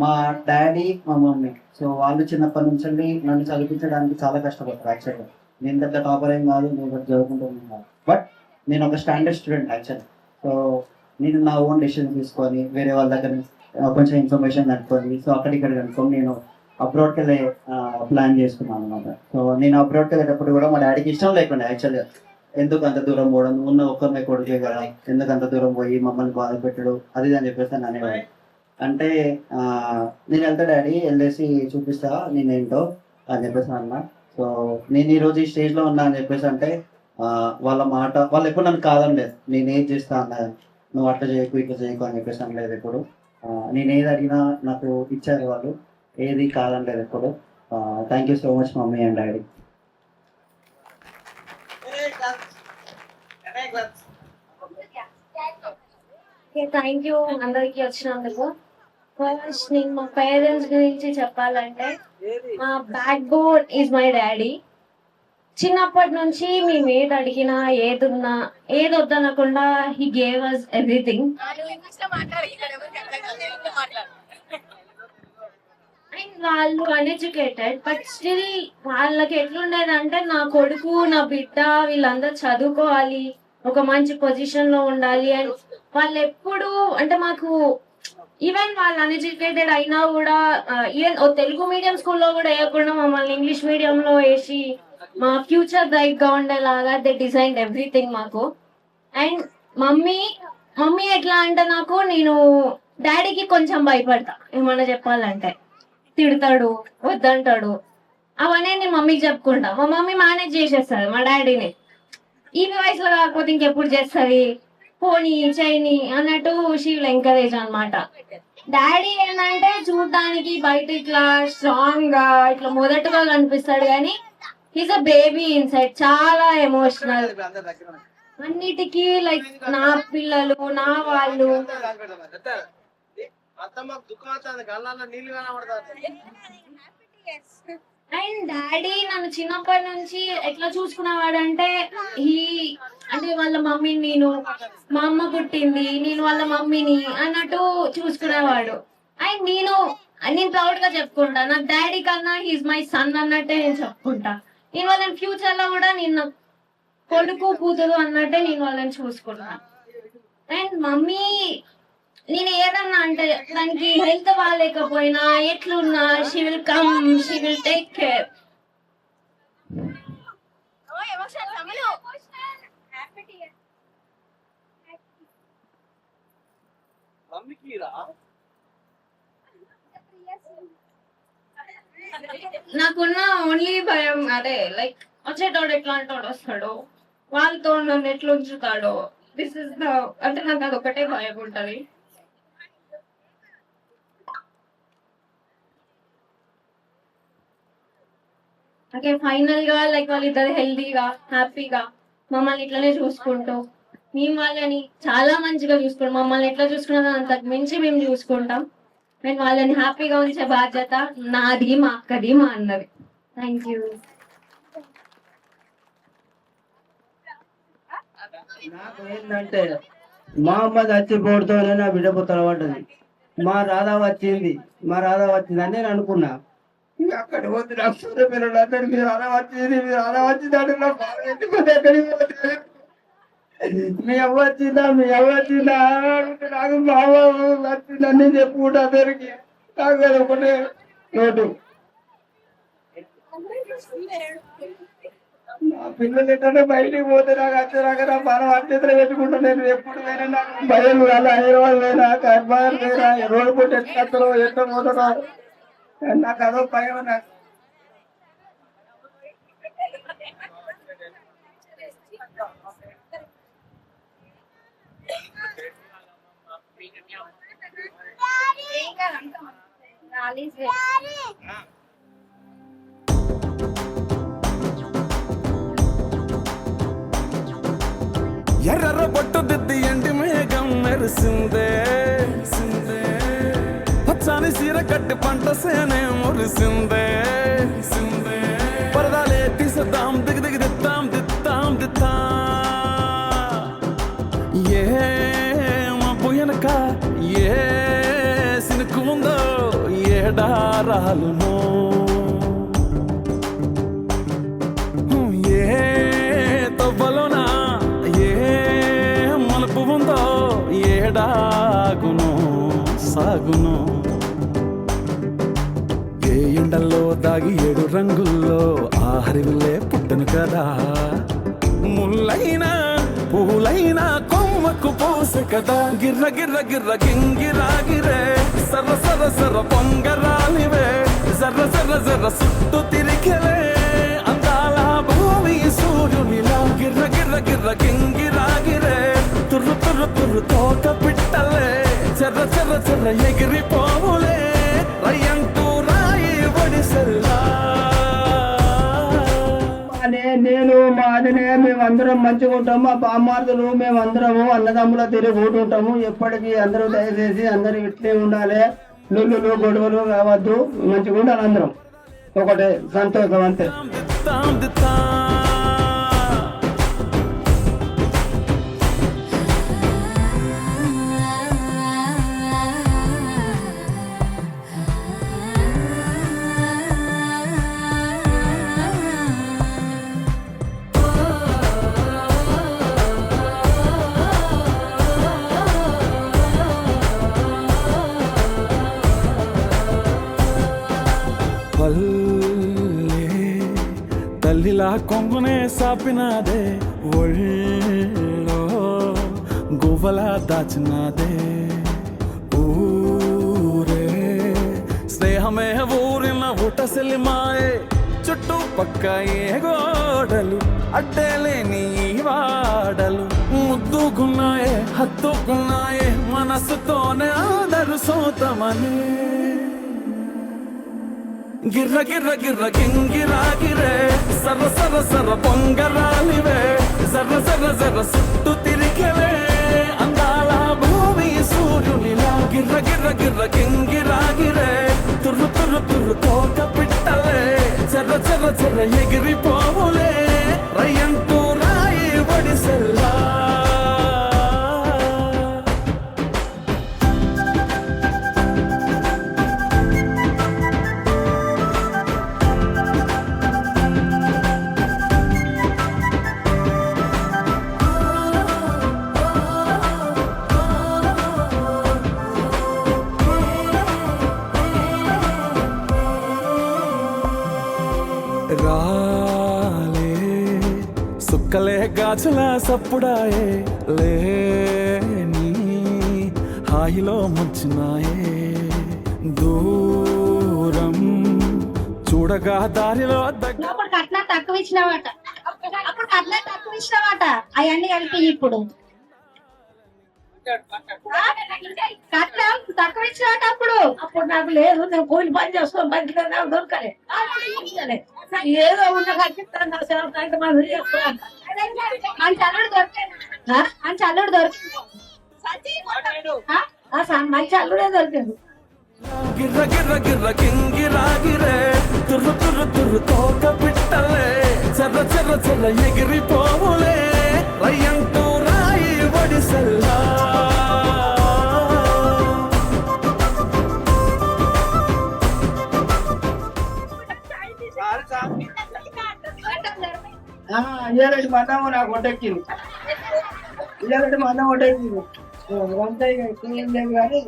మా డాడీ మా మమ్మీ, సో వాళ్ళు చిన్నప్పటి నుంచి నన్ను చదివించడానికి చాలా కష్టపడతారు యాక్చువల్గా. నేను పెద్ద టాపర్ ఏం కాదు, నేను పెద్ద చదువుకుంటాను కాదు, బట్ నేను ఒక స్టాండర్డ్ స్టూడెంట్ యాక్చువల్లీ. సో నేను నా ఓన్ డెసిషన్ తీసుకొని వేరే వాళ్ళ దగ్గర కొంచెం ఇన్ఫర్మేషన్ కనుక్కొని, సో అక్కడిక్కడ కనుక్కొని నేను అబ్రాడ్కి వెళ్ళే ప్లాన్ చేసుకున్నాను అనమాట. సో నేను అబ్రాడ్కి వెళ్ళేటప్పుడు కూడా మా డాడీకి ఇష్టం లేకుండా యాక్చువల్గా, ఎందుకు అంత దూరం పోవడం, ఉన్న ఒక్కరినే కొడుకే కదా, ఎందుకు అంత దూరం పోయి మమ్మల్ని బాధ పెట్టడు అది అని చెప్పేసి అని అనేవాడు. అంటే నేను వెళ్తా డాడీ, వెళ్ళేసి చూపిస్తా నేనేంటో అని చెప్పేసి అన్నా. సో నేను ఈరోజు ఈ స్టేజ్లో ఉన్నా అని చెప్పేసి అంటే వాళ్ళ మాట, వాళ్ళు ఎప్పుడు నన్ను కాదనలేదు. నేను ఏది చేస్తా అన్నా, నువ్వు అట్లా చేయకు ఇట్లా చేయకు అని చెప్పేసి అనలేదు ఎప్పుడు. నేను ఏది అడిగినా నాకు ఇచ్చారు వాళ్ళు, ఏది కాదనలేదు ఎప్పుడు. Thank you so much mummy and daddy. Thank you అందరికి వచ్చినందుకు. ఫస్ట్ నేను మా పేరెంట్స్ గురించి చెప్పాలంటే, మా backbone is my daddy. చిన్నప్పటి నుంచి మేము ఏది అడిగినా, ఏదున్నా, ఏది వద్దనకుండా he gave us everything. And వాళ్ళు అన్ఎడ్యుకేటెడ్, బట్ స్టిల్ వాళ్ళకి ఎట్లుండేదంటే, నా కొడుకు నా బిడ్డ వీళ్ళందరూ చదువుకోవాలి, ఒక మంచి పొజిషన్ లో ఉండాలి. అండ్ వాళ్ళు ఎప్పుడు అంటే మాకు ఈవెన్ వాళ్ళు అన్ఎడ్యుకేటెడ్ అయినా కూడా ఈవెన్ తెలుగు మీడియం స్కూల్లో కూడా వేయకుండా మమ్మల్ని ఇంగ్లీష్ మీడియంలో వేసి మా ఫ్యూచర్ బ్రైట్ గా ఉండేలాగా దే డిజైన్ ఎవ్రీథింగ్ మాకు. అండ్ మమ్మీ ఎట్లా అంటే, నాకు నేను డాడీకి కొంచెం భయపడతా, ఏమన్నా చెప్పాలంటే తిడతాడు, వద్దంటాడు, అవన్నీ నేను మమ్మీకి చెప్పుకుంటా. మా మమ్మీ మేనేజ్ చేసేస్తుంది మా డాడీని. ఈ వయసులో కాకపోతే ఇంకెప్పుడు చేస్తుంది, పోనీ చేయని అన్నట్టు షీ విల్ ఎంకరేజ్ అనమాట. డాడీ ఏంటంటే చూడడానికి బయట ఇట్లా స్ట్రాంగ్ గా ఇట్లా మొదటగా కనిపిస్తాడు, కానీ హీస్ అ బేబీ ఇన్సైడ్, చాలా ఎమోషనల్. అన్నిటికీ లైక్ నా పిల్లలు, నా వాళ్ళు. అండ్ డాడీ నన్ను చిన్నప్పటి నుంచి ఎట్లా చూసుకునేవాడంటే, అంటే వాళ్ళ మమ్మీని నేను, మా అమ్మ పుట్టింది, నేను వాళ్ళ మమ్మీని అన్నట్టు చూసుకునేవాడు. అండ్ నేను ప్రౌడ్ గా చెప్పుకుంటా, నాకు డాడీ కన్నా హీస్ మై సన్ అన్నట్టే నేను చెప్పుకుంటా. నేను వాళ్ళని ఫ్యూచర్ లో కూడా నేను కొడుకు కూతురు అన్నట్టే నేను వాళ్ళని చూసుకున్నా. అండ్ మమ్మీ నేను ఏదన్నా అంటే దానికి హెల్త్ బాగాలేకపోయినా ఎట్లున్నా she will come, she will take care. నాకున్న ఓన్లీ భయం అదే, లైక్ వచ్చేటోడు ఎట్లాంటి వాడు వస్తాడో, వాళ్ళతో నన్ను ఎట్లా ఉంచుతాడో, దిస్ ఇస్ ద అంటే నాకు అదొకటే భయం ఉంటది. ఓకే, ఫైనల్ గా లైక్ వాళ్ళిద్దరు హెల్దీగా, హ్యాపీగా మమ్మల్ని ఇట్లనే చూసుకుంటూ, మేము వాళ్ళని చాలా మంచిగా చూసుకుంటాం. మమ్మల్ని ఎట్లా చూసుకున్నా అంతకు మించి మేము చూసుకుంటాం. మేము వాళ్ళని హ్యాపీగా ఉంచే బాధ్యత నాది, మా అక్కది, మా అన్నది. Thank you. నాకు ఏంటంటే, మా అమ్మ చచ్చిపోవడంతోనే నా బిడ్డ పుత్తల పడ్డది. మా రాధ వచ్చిందని నేను అనుకున్నా. అక్కడికి పోతే నాకు సొంత పిల్లలు అందరు మీరు అలా వచ్చింది అంటే నా బాధ ఎత్తిపోతే ఎక్కడికి పోతే మీ అవ్వ వచ్చిందా అంటే నాకు మా అవ్వ వచ్చిందని చెప్పుకుంటా అందరికి. నాకు అది ఒకటే నోటు. నా పిల్లలు ఏంటంటే బయటికి పోతే నాకు వచ్చేదాకా నా బాగా అత్యంతలు పెట్టుకుంటా. నేను ఎప్పుడు వేరే నాకు భయం కాదు, హైదరాబాద్ వేరా, కర్బాద్ వేరా, రోడ్డు పుట్టి ఎట్లా ఎట్లా పోతారో నాకు అదో భయం. నాకు Daddy. బొట్టు దిద్ది ఎండి మేఘం మెరిసిందే పచ్చాని సీర కట్టి పంట సేనే మురిసిందే పరదాలే తీసేద్దాం దిగి దిగి దిద్దాం దిద్దాం దిద్దా ఏ మబ్బు వెనక ఏ సినుకు ఉందో ఏడారాలునో ఏ తవ్వలోనా ఏ మలుపు ఉందో ఏడాగునో సాగునో ఏ ఎండల్లో దాగి 7 రంగుల్లో ఆ హరివిల్లే పుట్టను కదా ముల్లైనా పూలైనా కొమ్మకు పోసె కదా గిర్ర గిర్ర గిర్ర గింగిరాగిరే సర్ర సర్ర సర్ర పొంగరాలివే జర్ర జర్ర జర్ర సుట్టు తిరిగలే అందాల భూమి సూర్యునిలా గిర్ర గిర్ర గిర్ర గింగిరాగిరే తుర్రు తుర్రు తుర్రు తోక పిట్టలే చెర్ర చెర్ర చెర్ర ఎగిరిపోవులే రయ్యంటూ రాయి ఒడిసెల్లా నేను మా అదినే మేమందరం మంచిగా ఉంటాము మా బామ్మార్దులు మేమందరము అన్నదమ్ముల తిరిగి కూటుంటాము ఎప్పటికీ అందరూ దయచేసి అందరూ ఇట్లే ఉండాలి లొల్లులు గొడవలు కావద్దు మంచిగా ఉండాలి అందరం ఒకటే సంతోషం అంతే తల్లిలా కొంగునే సాపినాదే ఒళ్ళో గువ్వలా దాచినాదే ఊరే స్నేహమే ఊరిన ఊటసెలి మాయే చుట్టుపక్క ఏ గోడలు అడ్డలేని వాడలు ముద్దుగున్నాయే హత్తుకున్నాయే మనసుతోనే ఆదరు సోతమని గిర్ర గిర్ర గిర్ర గింగిరాగిరే సర్ర సర్ర సర్ర పొంగరాలివే జర్ర జర్ర జర్ర సుట్టు తిరిగలే అందాల భూమి సూర్యునిలా గిర్ర గిర్ర గిర్ర గింగిరాగిరే తుర్రు తుర్రు తుర్రు తోక పిట్టలే చెర్ర చెర్ర చెర్ర ఎగిరిపోవులే రయ్యంటూ రాయి ఒడిసెల్లా రాలే సుక్కలే గాజుల సప్పుడాయే లేని హాయిలో ముంచినాయే దూరం చూడగా దారిలో అప్పుడు కట్నం తక్కువ ఇచ్చినవాట అవన్నీ కలిపి ఇప్పుడు కట్నం తక్కువ ఇచ్చినవాట అప్పుడు నాకు లేదు నేను కూలి పని చేసుకో బయట నాకు దొరకలే ఏదో ఉన్న కట్టిస్తాను మంచి అల్లుడు దొరికింది మంచి అల్లుడు దొరికింది మంచి అల్లుడే దొరికింది గిర్ర గిర్ర గిర్ర గింగిరాగిరే తుర్రు తుర్రు తుర్రు తోక పిట్టలే చెర్ర చెర్ర చెర్ర ఎగిరిపోవులే రయ్యంటూ రాయి ఒడిసెల్లా ఇయ్యాలంటే మందము నాకు ఒడ్డెక్కింది ఇయ్యాలంటే మందం ఒడ్డెక్కింది అంతా ఏం లేదు కానీ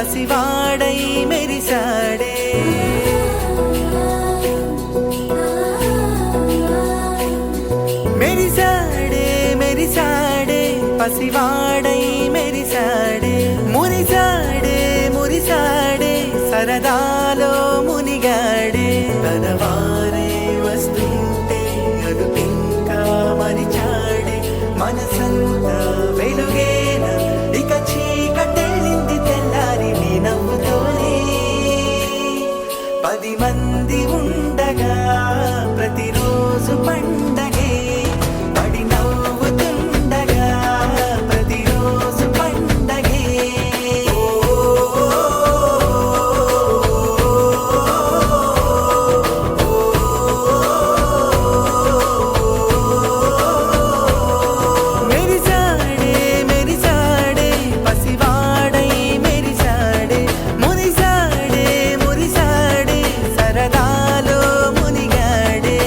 పసివాడై మెరిసాడే మెరిసాడే మెరిసాడే పసివాడై మెరిసాడే మురిసాడే మురిసాడే సరదాలో మునిగాడే తనవారే వస్తుంటే అదుపింకా మరిచాడే మనసంతా వెలుగేన ఇక చీకటెళ్ళింది తెల్లారి నీ నవ్వుతోనే 10 మంది ఉండగా ప్రతిరోజు పండగే పడి నవ్వుతుండగా ప్రతిరోజు పండగే మెరిసాడే మెరిసాడే పసివాడై మెరిసాడే మురిసాడే మురిసాడే సరదాలో మునిగాడే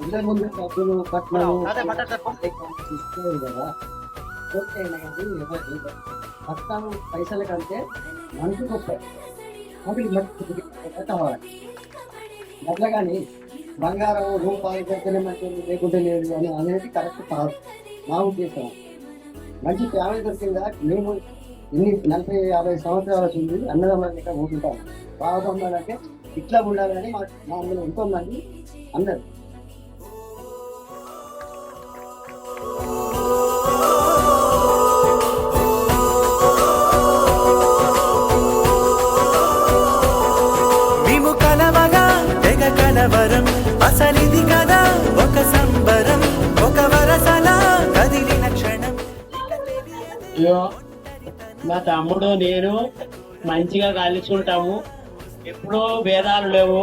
ఇంతకు ముందు డబ్బులు కట్నాలు ఇచ్చేది కదా ఓకే అనేది ఎవరు కట్నాలు పైసల కంటే మనసుకు వస్తాయి అది కావాలి అట్లా కానీ బంగారం రూపాయలు పెడితేనే మంచిది లేకుంటే లేదు అని అనేది కరెక్ట్ కాదు నా ఉద్దేశం మంచి ఫ్యామిలీ దొరికిందా మేము ఇన్ని 40-50 సంవత్సరాల ఉంది అన్నదమ్ములకి ఊరుకుంటాం బాగా ఉండాలంటే ఇట్లా ఉండాలని మా అందులో ఎంతో మంది అన్నారు మేము కలవగా తెగ కలవరం అసలిది కదా ఒక సంబరం ఒక వరసలా కదిలిన క్షణం అయ్యో మా తమ్ముడు నేను మంచిగా కలిసి ఉంటాము ఎప్పుడూ భేదాలు లేవు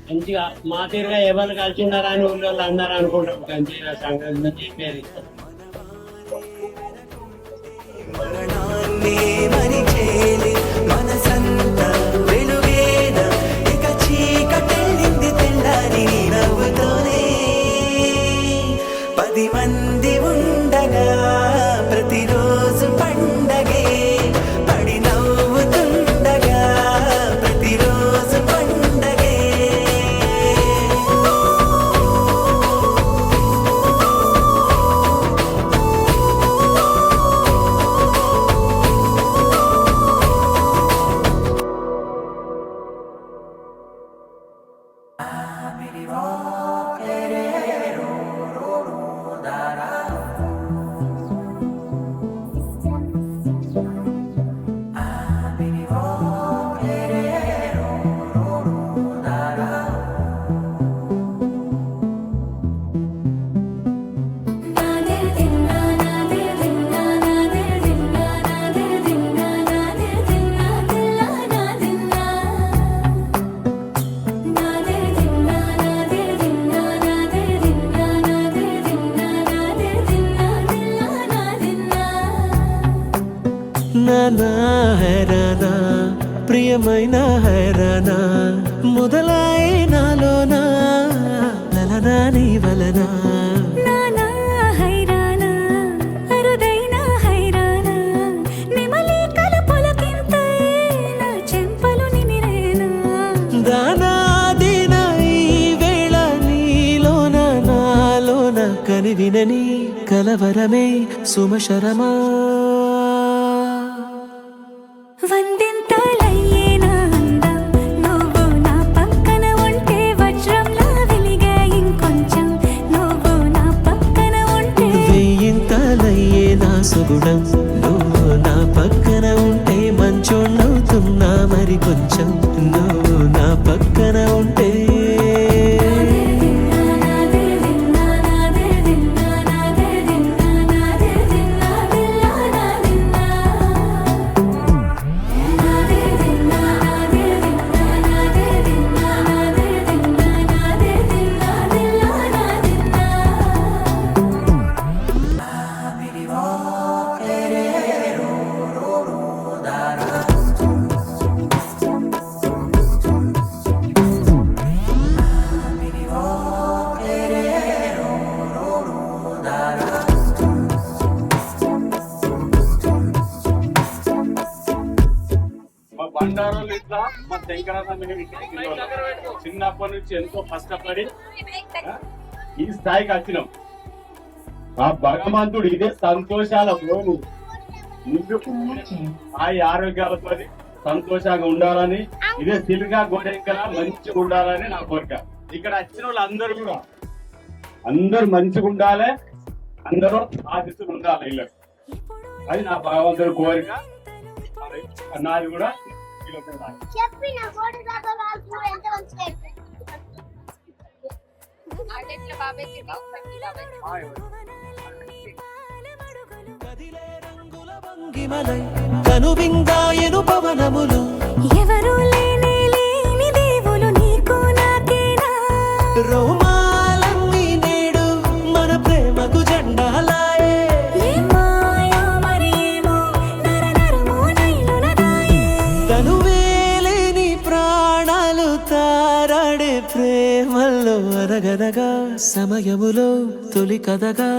మంచిగా మా తీరుగా ఎవరు కలిసి ఉన్నారని ఊళ్ళో అందరూ అనుకుంటాం మంచిగా సంగతి నుంచి చెప్పేది మరణాన్ని మరిచేలి మనసంతా వెలుగేన ఇక చీకటెళ్ళింది తెల్లారి నీ నవ్వుతోనే 10 మంది ఉండగా ప్రతిరోజు పండగే పడి నవ్వుతుండగా ప్రతిరోజు పండగే నానా హైరానా ప్రియమైన హైరానా మొదలాయి నాలోనా లలనా నీ వలనా నానా హైరానా అరుదైన హైరానా నిమలి కలపులకింతై నా చెంపలు నిమిరేనా దానాదిన ఈ వేళ నీలోన నాలోన కనివినని కలవరమే సుమశరమా వందింతలయ్యేనా అందం నువ్వు నా పక్కన ఉంటే వజ్రంలా వెలిగే ఇంకొంచెం నువ్వు నా పక్కన ఉంటే వెయ్యింతలయ్యే నా సుగుణం నువ్వు నా పక్కన ఉంటే మంచోళ్ళవుతున్నా మరి కొంచెం నువ్వు నా పక్కన ఉంటే మా బండారాలు ఇట్లా మా శంకరన్న చిన్నప్పటి నుంచి ఎంతో కష్టపడి ఈ స్థాయికి వచ్చినాం. ఆ భగవంతుడు ఇదే సంతోషాల పోను ఆరోగ్యాలతో సంతోషంగా ఉండాలని, ఇదే సిలుగా గోడెంకల మంచిగా ఉండాలని నా కోరిక. ఇక్కడ వచ్చిన వాళ్ళు అందరూ మంచిగా ఉండాలి, అందరూ ఆశిస్తులు ఉండాలి ఇళ్ళకు. అది నా భగవంతుడి కోరిక. నాది కూడా కనువిందాయను పవనములు ఎవరు లేని దేవులు నీకు నాకేనా రోమాలన్నీ నేడు మన ప్రేమకు జెండాలాయే తనువేలేని ప్రాణాలు తారాడే ప్రేమల్లో అనగనగా సమయములో తొలి కథగా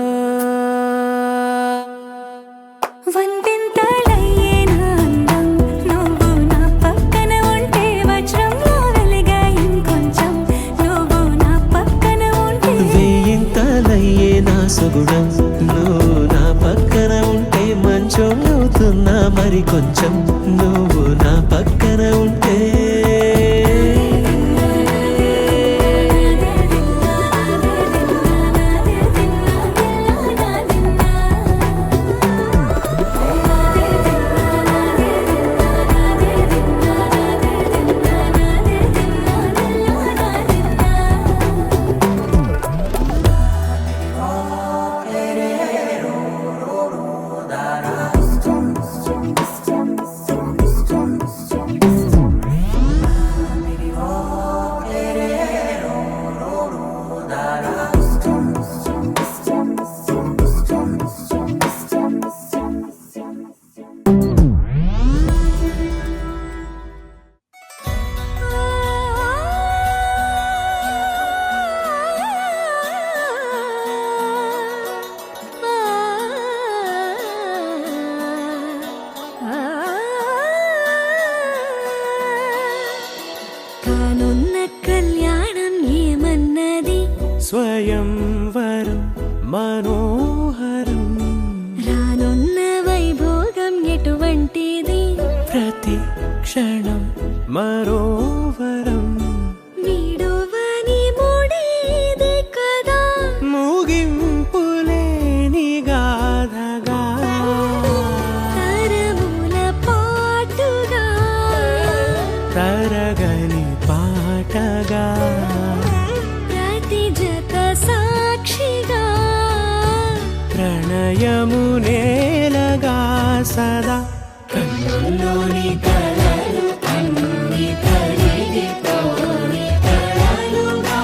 వందెంతలయ్యేనా అందం నువ్వు నా పక్కన ఉంటే వజ్రంలో వెలిగా ఇంకొంచెం నువ్వు నా పక్కన ఉంటే వేయింతలయ్యే నా సుగుణం నువ్వు నా పక్కన ఉంటే మంచోళ్ళవుతున్నా మరి కొంచెం నువ్వు నా పక్కన ఉంటే కానున్న కళ్యాణం ఏమన్నది స్వయంవరం మనోహరం రానున్న వైభోగం ఎటువంటిది ప్రతి క్షణం మరోవరం వీడువని మూడేది కదా ముగింపులేని గాథగా తరముల పాటుగా తరగని పాటగా ప్రతి జత సాక్షిగా ప్రణయము నేలగా సదా కన్నుల్లోని కలలు అన్ని కరిగిపోని కలలుగా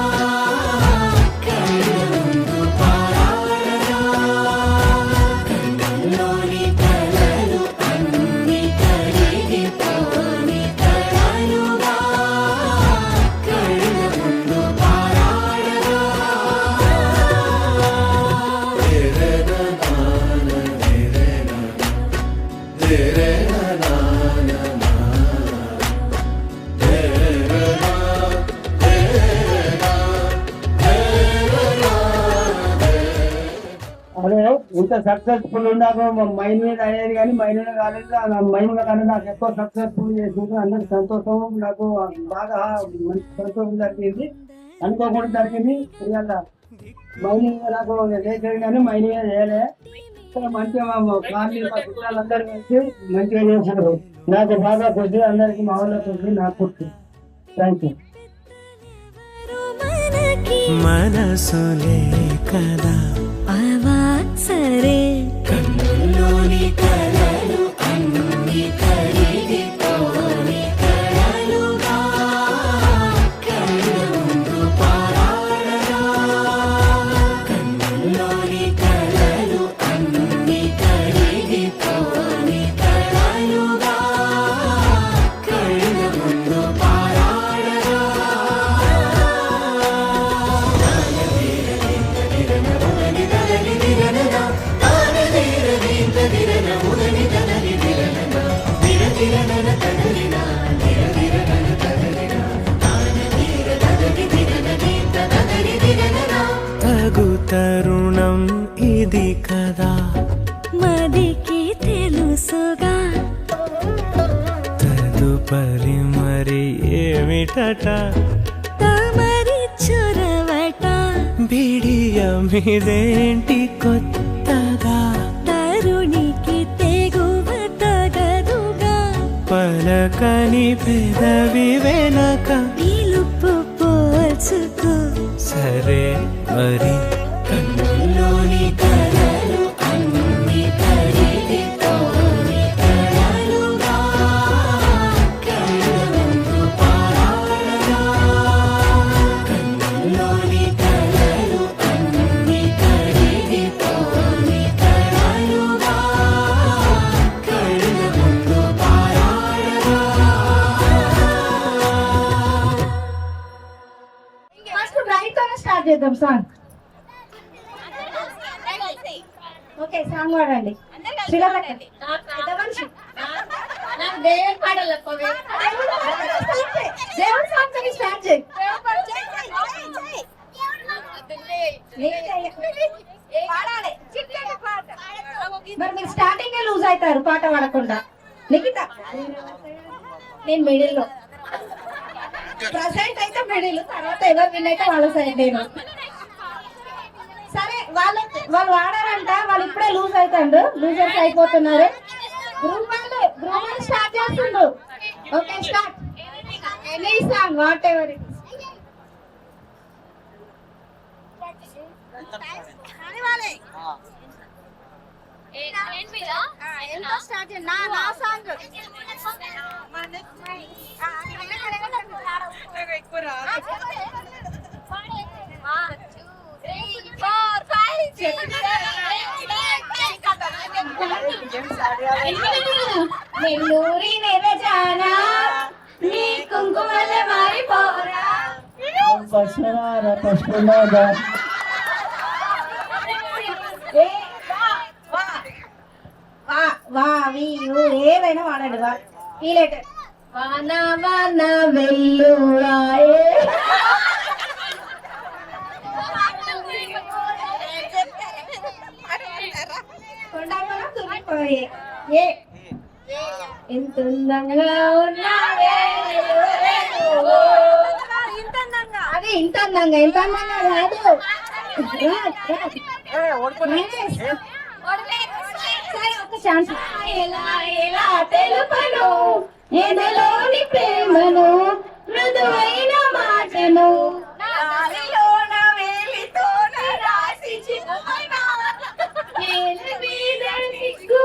కళ్ళుందు పారాడగా కన్నుల్లోని కలలు అన్ని కరిగిపోని కలలుగా కళ్ళుందు పారాడగా అదే ఇంత సక్సెస్ఫుల్ ఉన్నాక మైండ్ మీద అయ్యేది కానీ మైండ్ మీద కాలేదు. మైండ్ మీద కానీ నాకు ఎక్కువ సక్సెస్ఫుల్ చేసింది. అందరికి సంతోషం, నాకు బాగా మంచి సంతోషం జరిగింది. అనుకోకుండా జరిగింది. ఇవాళ మైండ్ మీద నాకు చేసేది కానీ మైండ్ మీద చేయలే. మంచిగా మా ఫ్యామిలీ మా చుట్టాలందరూ కలిసి మంచిగా చేశారు. నాకు బాగా ఖుషి, అందరికి మా వాళ్ళ ఖుషి, నాకు ఖుషి. Thank you. మనసులే కదా సరే కన్నుల్లోని కలలు అన్ని కరిగిపోని కలలుగా కళ్ళుందు పారాడగా కన్నుల్లోని కలలు అన్ని కరిగిపోని కలలుగా కళ్ళుందు పారాడగా దిరన కదా మదికి తెలుసుగా తదుపరి మరి ఏమిటట తమరి చొరవట బిడియమిదేంటి కొత్తగా తరుణికి తెగువ తగదుగా పలకని పెదవి వెనక పిలుపు పోల్చుకో సరే మరి కన్నులోని కలలు అన్ని ఖరీదుతోని కలలుగా కళ్ళెందు పారాడగా కన్నులోని కలలు అన్ని ఖరీదుతోని కలలుగా కళ్ళెందు పారాడగా ఫస్ట్ రైట్ తోనే స్టార్ట్ చేద్దాం సాంగ్. ఓకే సాంగ్ పాడండి. శిలబట్టండి. పెద్ద మనిషి. దేవుడి పాటలు దేవుడి సాంగ్ తోని స్టార్ట్ చేయి. మరి మీరు స్టార్టింగ్ లూజ్ అవుతారు పాట పాడకుండా. నిఖిత నేను మిడిల్ లో, ప్రజెంట్ అయితే మిడిల్, తర్వాత ఎవరు విన్ అయితే వాళ్ళ సైడ్ నేను. సరే వాళ్ళు వాడారంట, వాళ్ళు ఇప్పుడే లూజ్ అవుతారు, లూజర్స్ అయిపోతున్నారు. గ్రూప్ వాళ్ళు స్టార్ట్ చేస్తుండ్రు. Okay start. Any song whatever it నెల్లూరి నెరజానా నీ కుంకుమల మారిపోరా. ఏదైనా వాడండి. ఈ లెటర్ వాన వాన వెల్లువాయే ఎంత అందంగా ఉన్నావే. అదే ఇంత అందంగా కాదు. సరే ఒక ఛాన్స్. ఎలా తెలుపను ఎదలోని ప్రేమను మృదువైన మాటను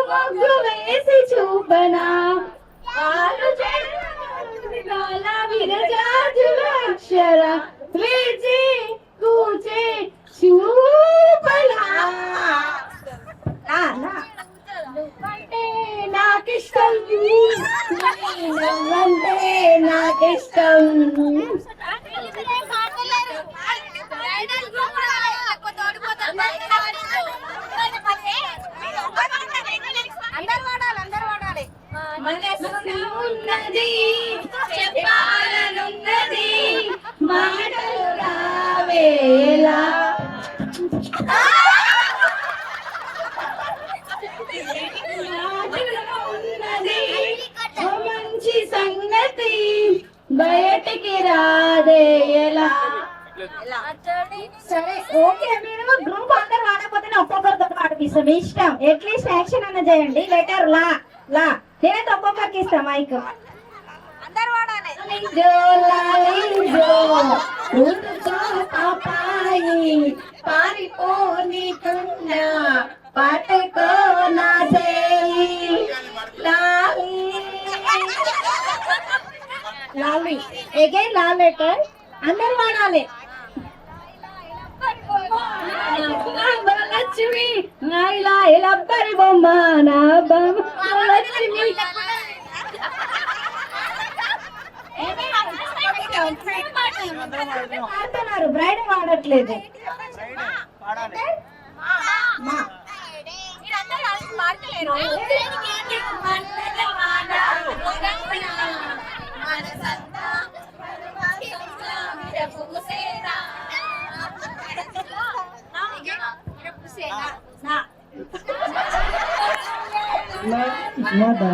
మొగ్గు వేసి చూపనా విరజాజుల అక్షర వేచి కూచే చూపనా. నువ్వంటే నాకిష్టం, నువ్వంటే నాకిష్టం. మనసున ఉన్నది చెప్పాలనున్నది మాటలు రావేలా. ఉన్నది మంచి సంగతి బయటికి రాదేలా. సరే ఓకే, మీరు గ్రూప్ అందరు వాడకపోతే ఒక్కొక్కరితో పాడిపిస్తాం, ఇష్టం. అట్లీస్ట్ యాక్షన్ అన్న చేయండి. లెటర్ లా లా నేనైతే ఒక్కొక్కరికి ఇస్తాం మైక్. పారిపోనీకున్నా పట్టుకో నా చేయి లాలి. అగైన్ లా లెటర్ అందరు వాడాలి. లక్ష్మి లబ్బరి బొమ్మ నా బొమ్మ లక్ష్మి. పాడుతున్నారు, బ్రైడ్ వాడట్లేదు. నదా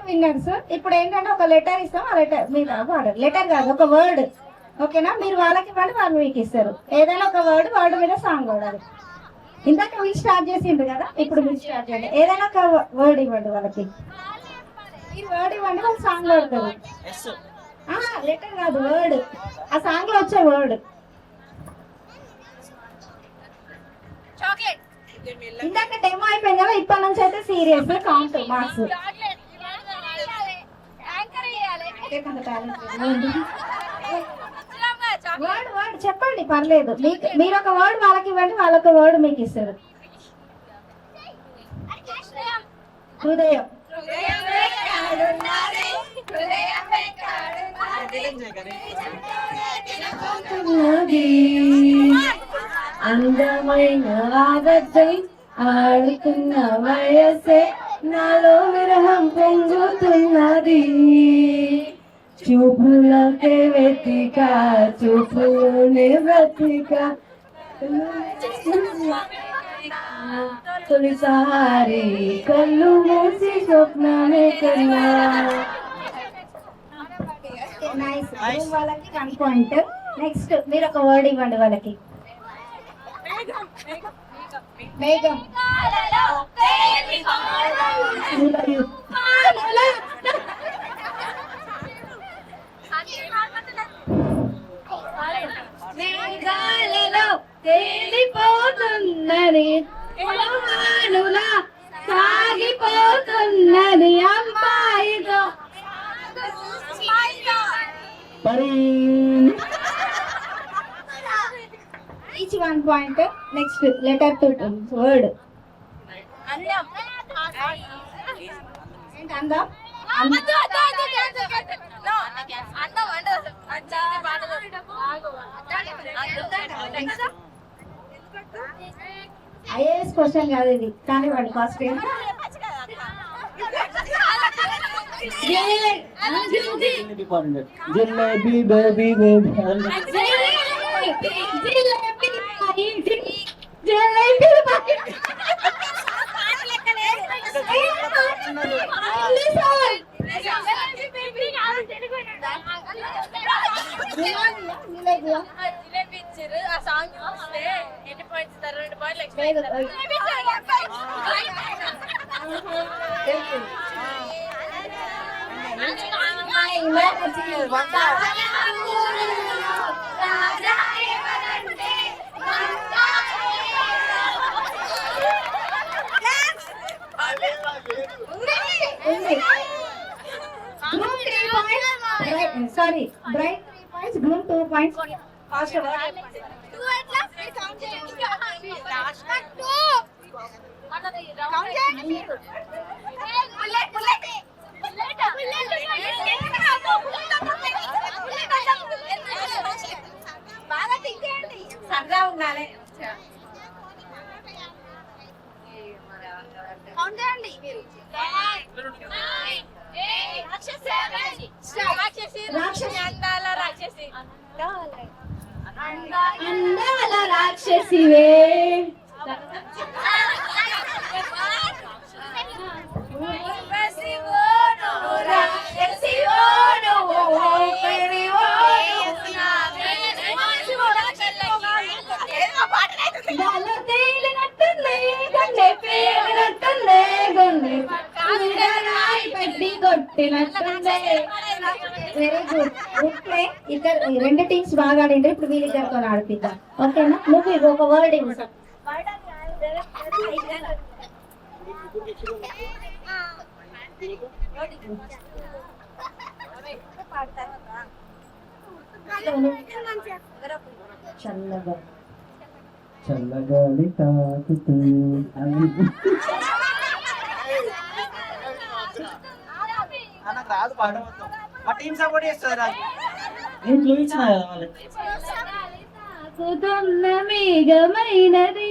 విన్నర్స్. ఇప్పుడు ఏంటంటే ఒక లెటర్ ఇస్తాం, ఆ లెటర్ మీరు వాడరు. లెటర్ కాదు, ఒక వర్డ్. ఓకేనా? మీరు వాళ్ళకి ఇవ్వండి, వాళ్ళు మీకు ఇస్తారు. ఏదైనా ఒక వర్డ్ మీద సాంగ్ పాడాలి. ఇందాక మీరు స్టార్ట్ చేసిండ్రు కదా, ఇప్పుడు మీరు స్టార్ట్ చేయండి. ఏదైనా ఒక వర్డ్ ఇవ్వండి వాళ్ళకి. మీరు వర్డ్ ఇవ్వండి, వాళ్ళు సాంగ్ పాడతారు. లెటర్ కాదు, వర్డ్. ఆ సాంగ్ లో వచ్చే వర్డ్. ఇందాక డెమో అయిపోయింది కదా, ఇప్పటి నుంచి అయితే సీరియస్ కౌంట్ మార్క్స్. వర్డ్ చెప్పండి, పర్లేదు. మీరు ఒక వర్డ్ వాళ్ళకి ఇవ్వండి, వాళ్ళొక వర్డ్ మీకు ఇస్తారు. హృదయం. అందమైన ఆదర్శై ఆడుతున్న వయసే నాలో విరహం పొంగుతున్నది. చూపులకే వెతిక, చూపులోనే వెతిక, తొలిసారి కళ్ళు మూసి స్వప్నమే కన్నా. వాళ్ళకి 1 పాయింట్. నెక్స్ట్ మీరు ఒక వర్డ్ ఇవ్వండి వాళ్ళకి. మేఘం. మేఘాలలో తేలిపోతున్నది, సాగిపోతున్నది అమ్మాయితో. Each 1 point. Next letter to word. అందం. ఐఏఎస్ క్వశ్చన్ కాదు ఇది, కానీ వాడు first jalebi baby baby sorry, bright 3 points, groom 2 points. Fast సరదా ఉండాలి. అందాల రాక్షసివే, వెరీ గుడ్. ఓకే, ఇద్దరు 2 టీమ్స్ బాగా ఆడిండ్రు. ఇప్పుడు వీళ్ళిద్దరితో ఆడిపిద్దాం. ఓకేనా? నువ్వు ఒక వర్డ్ ఇవ్వు. చల్లగా చల్లగాలి తాకుతూ అని నాకు రాదు పాట మొత్తం మా టీం సపోర్ట్ చేస్తుంది నాకు నేను చూపించిన కదా వాళ్ళకి. తాకుతున్న మేఘమైనది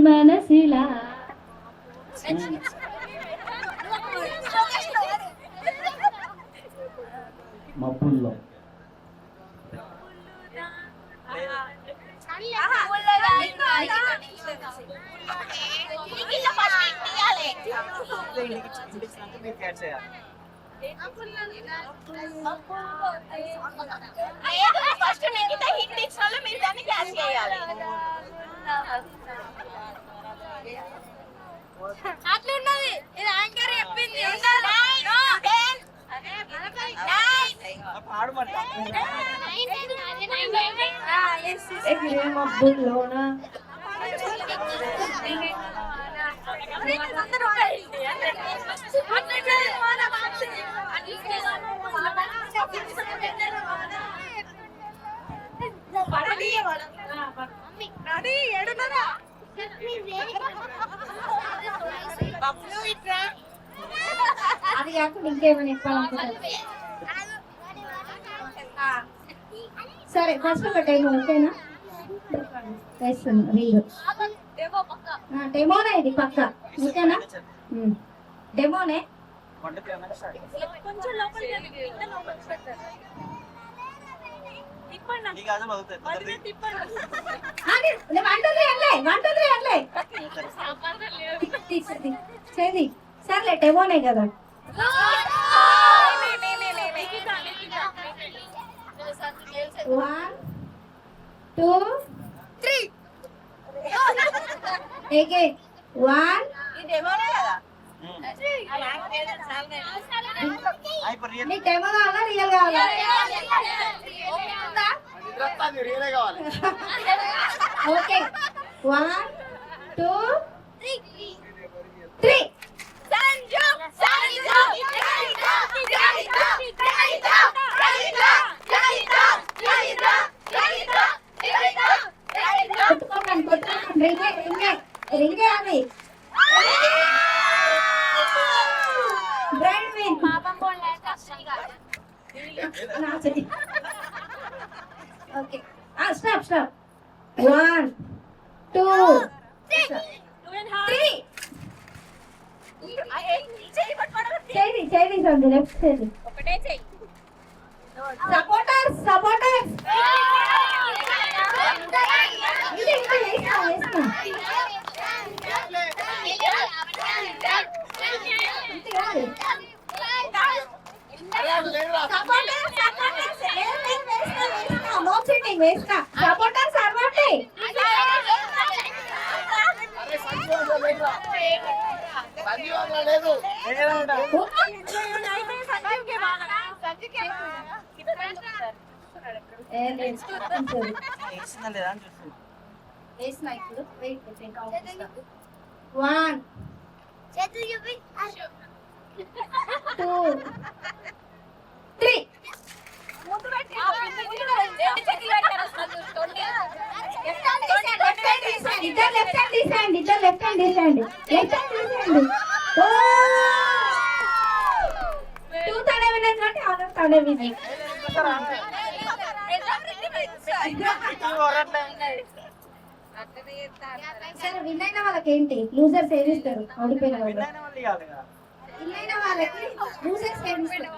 మనసిలా మబ్బుల్లో మీరు క్యాచ్ చేయాలి ఫస్ట్ నిఖిత హిట్ ఇచ్చిన వాళ్ళు మీరు దాన్ని క్యాచ్ చేయాలి. అట్లున్నది ఇది యాంకర్ చెప్పింది. పాడు మరి మబ్బుల్లోన అది కాకుండా ఇంకేమైనా చెప్పాలనుకుంటారు? సరే ఫస్ట్ ఒక టైం ఓకేనా? వేస్తున్నా రీల్ డెమోనే ఇది పక్క ఓకేనా? డెమోనే సరే సర్లే డెమోనే కదా. One, two, three. Okay. One. నీకు డెమో కావాలా రియల్ కావాలా? ఓకే 1, 2, 3. రింగే అది బ్రాండ్ విన్ ఓకే స్టాప్ 1, 2, 3. చేయి సంజయ్ లెఫ్ట్ చేయి సపోర్టర్స్ నో చీటింగ్ వేస్తా సపోర్టర్స్ అవ్వండి. వేసిన ఇప్పుడు వెయిట్ 1, 2, 3. ఇద్దరు లెఫ్ట్ హ్యాండ్ తీసేయండి. 2 తడే వినేది ఆర్డర్ తడే వినే సరే విన్ అయిన వాళ్ళకి ఏంటి లూజర్స్ ఏమిస్తారు? ఓడిపోయిన వాళ్ళు విన్ అయిన వాళ్ళకి లూజర్స్ ఏమిస్తారు?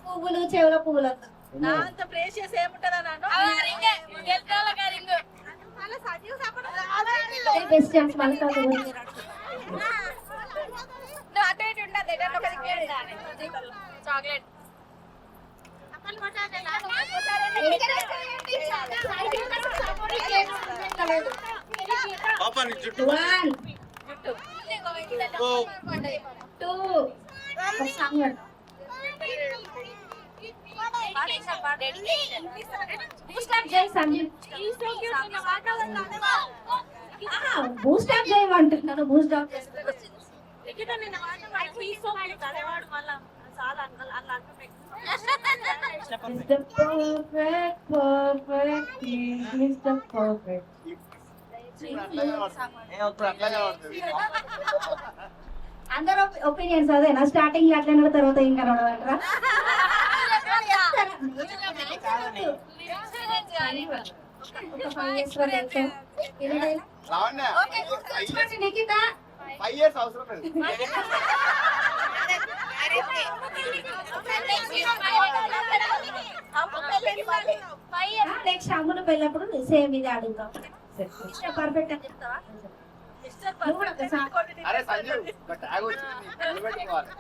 పువ్వులు చెవుల పువ్వులు అంత ప్రేషియస్ ఏముంటదా బెస్ట్ ఛాన్స్ మళ్ళీ చాక్లెట్ పాపా నీ జుట్టు 1, 2. బూస్ట్ అప్ చేయమంటున్నాను. Boost up Mr. Perfect, perfect, he's Mr. Perfect. అందరూ ఒపీనియన్స్ అదేనా? స్టార్టింగ్ లో అట్లా తర్వాత ఇంకా నడవంటారా? ఒక 5 years వరకు నిఖిత 5 years అవసరం లేదు. నెక్స్ట్ అమ్మును పెళ్ళప్పుడు సేమ్ ఇది అడుగుతాం. పర్ఫెక్ట్ అని చెప్తావా? అరే సంజు ఒక ట్యాగ్ వచ్చింది నిలబెట్టుకోవాలి.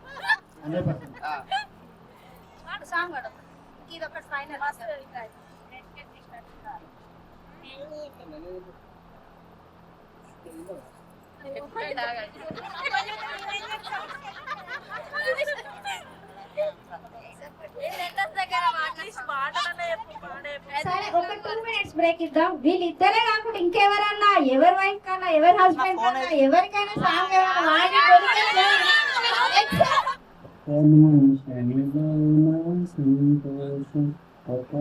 100%. సాంగ్ అడుగు. ఇది ఒకటి ఫైనల్. సరే ఒక 2 minutes బ్రేక్ ఇద్దాం. వీళ్ళిద్దరే కాకుండా ఇంకెవరన్నా ఎవరి వైఫ్ కన్నా ఎవరి హస్బెండ్ కన్నా ఎవరికైనా సాంగ్ ఏమైనా వాడి సంతోషం ఒక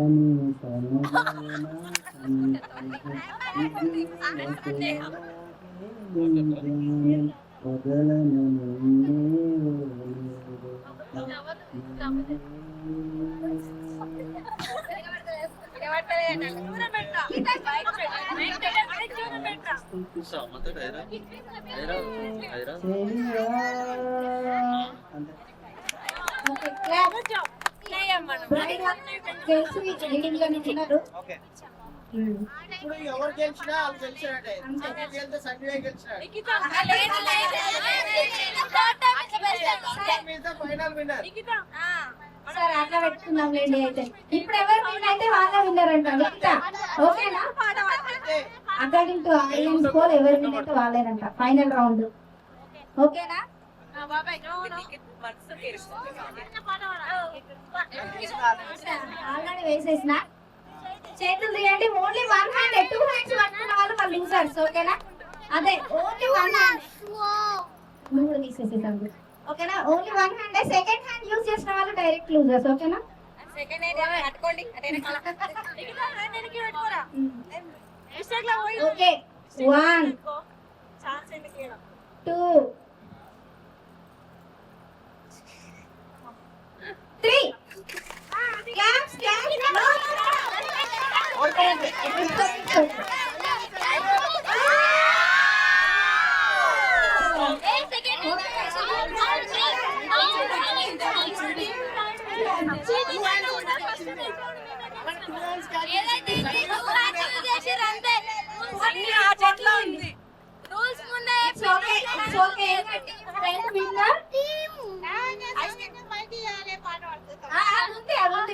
ఇప్పుడు ఎవరు గెలిచినా వాళ్ళు గెలిచినట్టే. గెలిస్తే సంజయ్ గెలిచినాడు. Final winner. సరే అట్లా పెట్టుకుందాం లేండి. అయితే ఇప్పుడు ఎవరు విన్ అయితే వాళ్ళే విన్నర్ అంట. ఓకేనా? అకార్డింగ్ టు ఆడియన్స్ పోల్ ఎవరు విన్ అయితే వాళ్ళేనంట ఫైనల్ రౌండ్. ఓకేనా? ఆల్రెడీ వేసేసిన చేతులు తీయండి. ఓన్లీ 1 hand, 2 hands పట్టుకున్న వాళ్ళు లూజర్స్. ఓకేనా? అదే ఓన్లీ 1 hand. నువ్వు కూడా తీసేసేసాం. ఓకేనా? Only 1 hand. Second hand use చేసిన వాళ్ళు డైరెక్ట్ లూజర్స్. ఓకేనా? Okay 1 2 3 Claps, claps. No.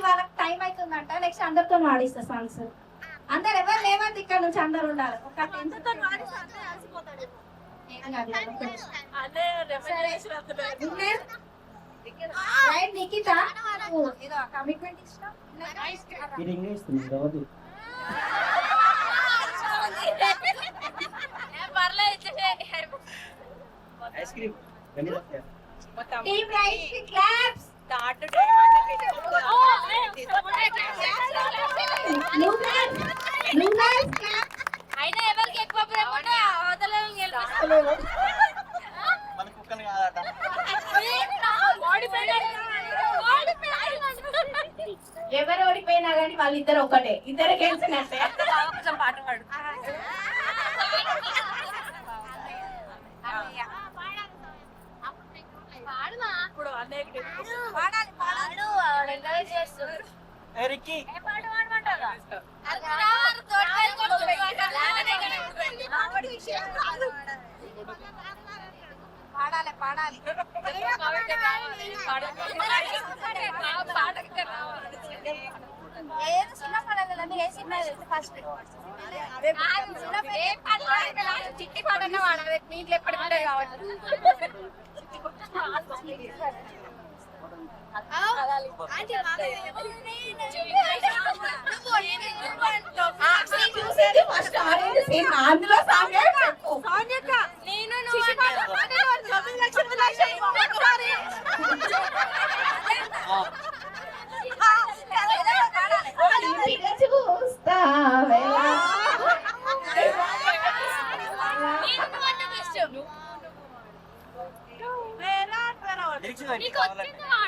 వాళ్ళకి టైం అవుతుందంట. నెక్స్ట్ అందరితో ఆడిస్తా సాంగ్స్. అందరు ఎవరు లేవద్దు ఇక్కడ నుంచి, అందరు ఉండాలి. ఒక నిఖిత ఏదో కమిట్మెంట్ ఇష్టం టీమ్ రైట్ క్లాప్స్. అయినా ఎవరికి ఎక్కువ ప్రేమ ఉంటే అవతలేమో మన కుక్కని కాదట. ఎవరు ఓడిపోయినా కానీ వాళ్ళిద్దరు ఒకటే, ఇద్దరు గెలిచినట్టే. పాట పాడు. ఇప్పుడు పాడాలి పాడాలి. ఏది సినిమా పాడాలి? మీరు ఏ సినిమా ఫస్ట్ చిట్టి పాటనే వాడాలి. మీ ఇంట్లో ఎప్పటి ఉంటాయి కాబట్టి అందులో సాంగ్ నేను నీకు వచ్చింది వాడు.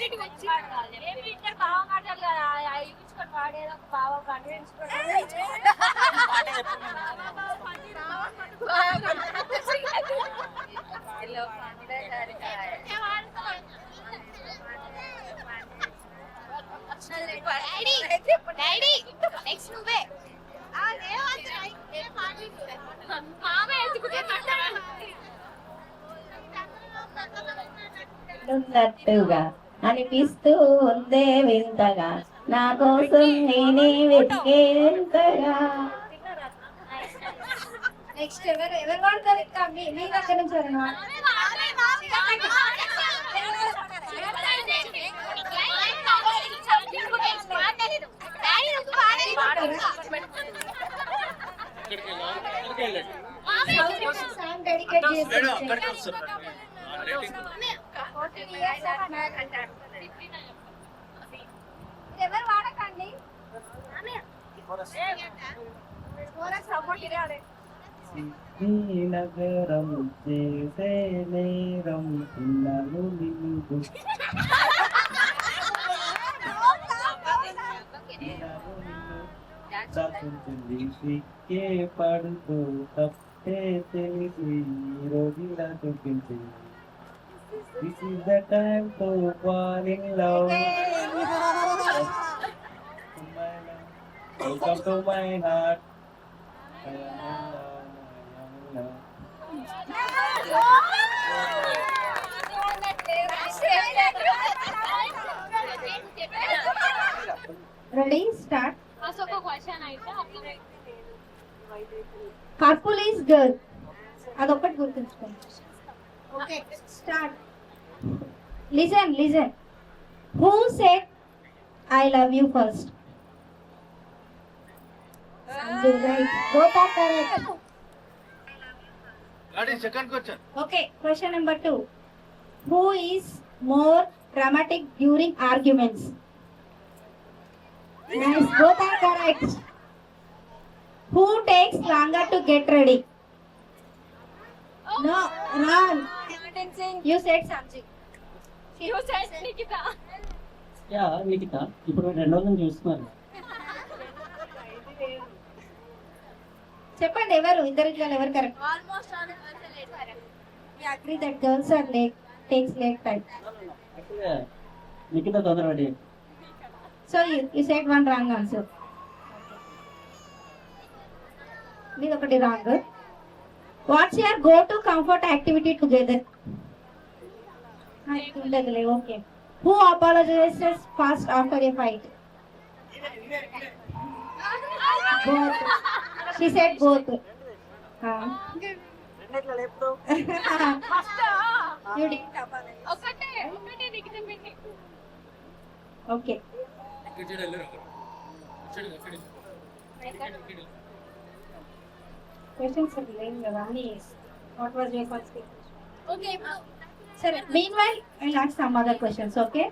నీకు వచ్చింది. ఏమి ఇద్దరు బాగా మాటలు కదా, ఇచ్చుకొని వాడేదో ఒక బాగా నెక్స్ట్ నువ్వే ఉన్నట్టుగా అనిపిస్తూ ఉందే వింతగా, నా కోసం నేనే వెతికేంతగా. నెక్స్ట్ ఎవరు వాడతారు ఇంకా మీ దగ్గర నుంచి సాంగ్ డెడికేట్ చేసి ఎవరు వాడకండి. నగరం చేసే నేరం పిల్లలు నిన్ను సిక్కే పడుతూ తప్పే తెలిసి రోజు చూపించి This is the time to fall in love. Welcome to my heart. I am in love. Ready? Start. ఒక క్వశ్చన్ అయితే Purple is girl. అదొకటి గుర్తుంచుకోండి. Okay start. Listen. Who said I love you first? Right. Both are correct. Second question. Okay, question number 2. Who is more dramatic during arguments? Nice, both are correct. Who takes longer to get ready? No, wrong. You said something. Yeah Nikhita ఇప్పుడు రెండో నుంచి చూస్తున్నారు. చెప్పండి ఎవరు ఇద్దరు ఎవరు correct? We agree that girls are late, takes late time. Nikhita తొందర ready. So you said one wrong answer. This ఒకటి wrong. What's your go-to comfort activity together? Okay. Who apologizes fast after a fight? Both. She said both. Okay. Questions are lame. What was your first question? Okay Sir, meanwhile, I'll ask some other questions, okay?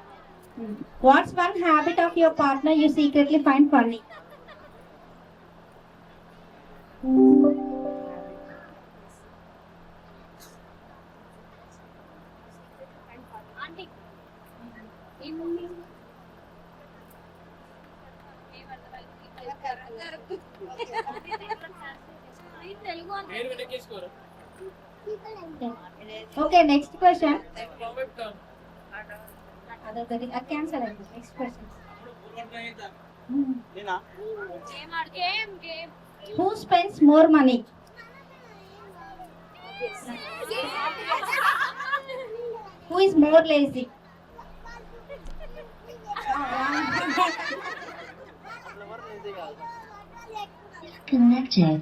What's one habit of your partner you secretly find funny? Okay, next question. Cancel it. Next question. Who spends more money? Who is more lazy? Connected.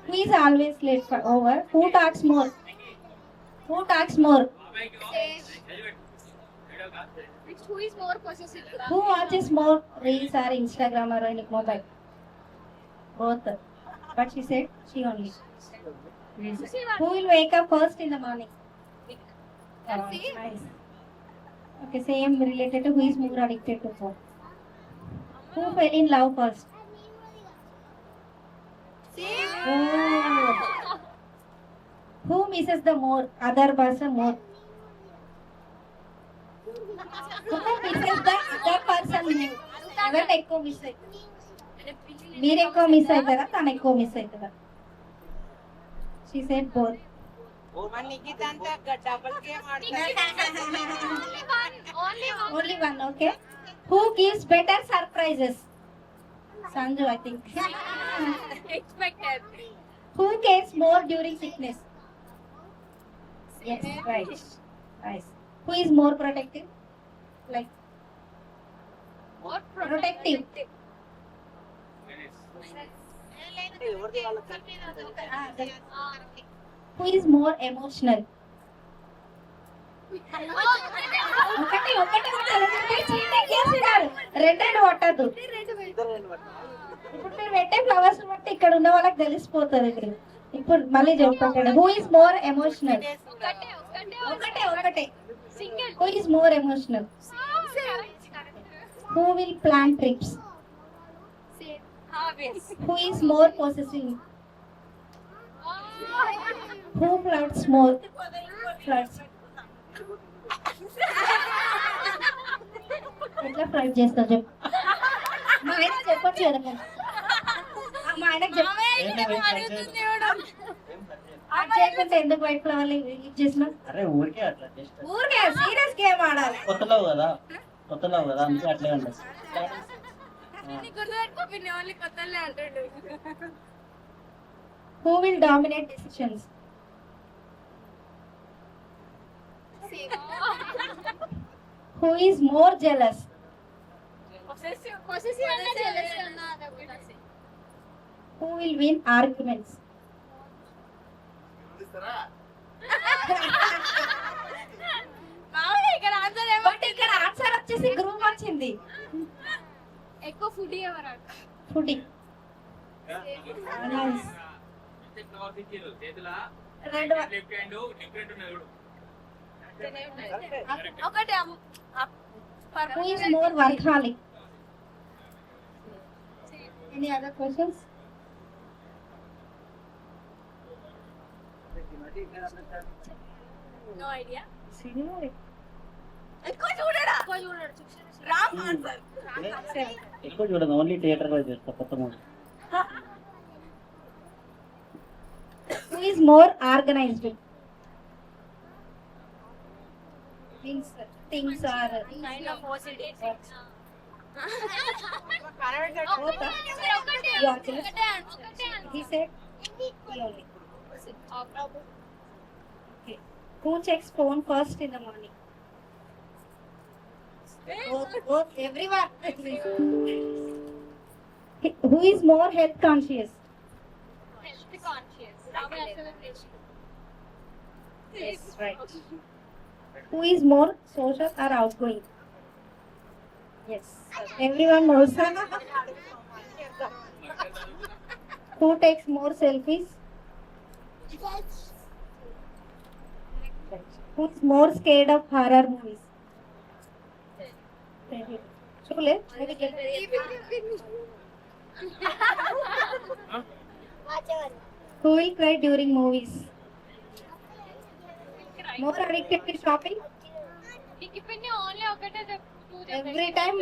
Who is always late for over? Who talks more? Who talks more? Who is more possessive? Who watches more reels or Instagram or any mobile? Both. But she said she only. Who will wake up first in the morning? Nice. Okay, same related to who is more addicted to phone. Who fell in love first? Oh. misses the more? Other person more. Who misses the other person more? ఎవరు ఎక్కువ miss అవుతారు? మీరు ఎక్కువ miss అవుతారా తను ఎక్కువ miss అవుతారా? She said both. Only one, okay. Who gives better surprises? Sanju, I think. Expected. Who cares more during sickness? Yes, right. Nice. Who is more protective? Like More protective. Who is more emotional? ఒకటి రెండు కొట్టద్దు. ఇప్పుడు మీరు పెట్టే flowers బట్టి ఇక్కడ ఉన్న వాళ్ళకి తెలిసిపోతుంది. ఇప్పుడు మళ్ళీ చెప్తాను. Who is more emotional? ఒకటే. Who is more emotional? Who will plan trips? Who is more possessive? Who flirts more? Flirts. ఎట్లా ఫ్లర్ట్ చేస్తావు చెప్పు. మా ఆయన చెప్పొచ్చు కదా. మా ఆయనకు చేయకుంటే ఎందుకు వైట్ ఫ్లవర్ ఇచ్చేసిన? అరే ఊరికే అట్లా జస్ట్ ఊరికే సీరియస్ గేమ్ ఆడాలి. కొత్తలో కదా అందుకే అట్లే ఉండదు. Who will dominate decisions? Who is more jealous? Who will win arguments? But ఇక్కడ ఆన్సర్ వచ్చేసి గ్రూప్ వచ్చింది. ఎక్కువ ఫుడీ ఎవరు? ఫుడీ. ఒకటి Who is more workaholic? Any other questions? No idea. ఎక్కువ చూడదు, ఓన్లీ థియేటర్ లో చూస్తా కొత్త movie. Who is more organized? Things are kind of OCD. He said only. Okay. Who checks phone first in the morning? Both everyone. Who is more health conscious? Yes, right. Who is more social or outgoing? Yes, everyone knows. Who takes more selfies? Who is more scared of horror movies? Chule, who will cry during movies? More addicted to shopping? Every time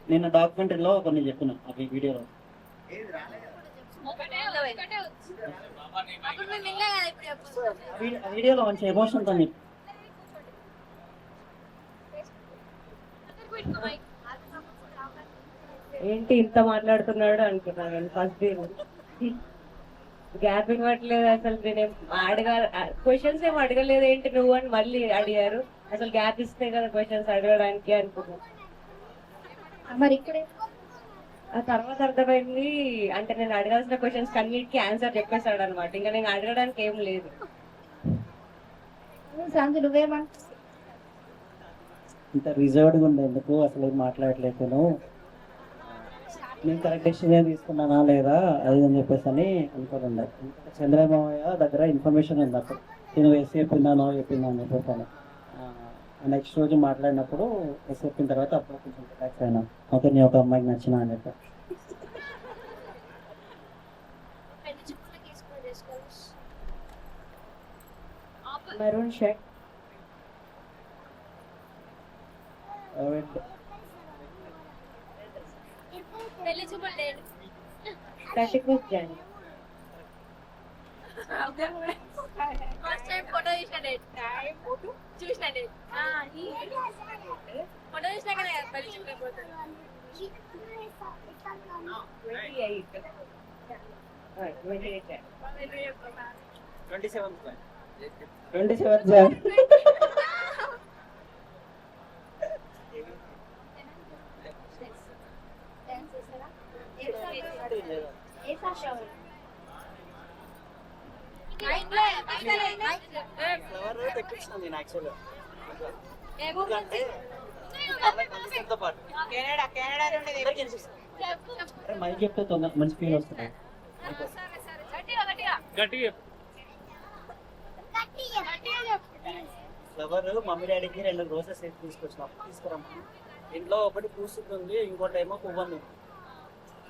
నేను డాక్యుమెంటరీలో కొన్ని చెప్పిన అవి వీడియోలో. వీడియోలో మంచి emotion తో చెప్పి. ఏంటి ఇంత మాట్లాడుతున్నాడు అనుకున్నాను ఫస్ట్ డే. గ్యాప్ ఇవ్వట్లేదు అసలు. నేనేం క్వశ్చన్స్ ఏం అడగలేదు ఏంటి నువ్వు అని మళ్ళీ అడిగారు. అసలు గ్యాప్ ఇస్తే కదా క్వశ్చన్స్ అడగడానికి అనుకున్నాను. మరి ఇక్కడే ఆ తర్వాత అర్థమైంది అంటే నేను అడగాల్సిన క్వశ్చన్స్ అన్నిటికీ ఆన్సర్ చెప్పేశాడు అనమాట. ఇంకా నేను అడగడానికి ఏం లేదు. సంజు నువ్వేమంటావు? ఇంత రిజర్వ్డ్గా ఉండేందుకు అసలు ఏం మాట్లాడలేకపోయాను. నేను కరెక్ట్ డెసిషన్ తీసుకున్నానా లేదా అది అని చెప్పేసి అని అనుకోండి. చంద్రబాబు దగ్గర ఇన్ఫర్మేషన్ ఉంది అప్పుడు నేను ఎస్ చెప్పిందానో అని చెప్పేసాను. నెక్స్ట్ రోజు మాట్లాడినప్పుడు ఎస్ చెప్పిన తర్వాత అప్పుడు కొంచెం రిలాక్స్ అయినా. ఓకే నీ ఒక అమ్మాయికి నచ్చిన అని చెప్పి మెరూన్ షర్ట్. పెళ్లి చూపులు date 31st January. First time photo చూసిన డేట్ చూసిన డేట్ ఫోటో చూసినాక పెళ్లి చూపులు పోతుంది. 27 Jan. ఫ్లవర్ తెప్పించిన నేను యాక్చువల్గా మైక్ చెప్తే తొందర మంచి ఫీల్ వస్తుంది. ఫ్లవర్ మమ్మీ డాడీకి 2 రోజెస్ తీసుకురమ్మా. ఇంట్లో ఒకటి పూస్తుంది, ఇంకోటి ఏమో పువ్వుంది.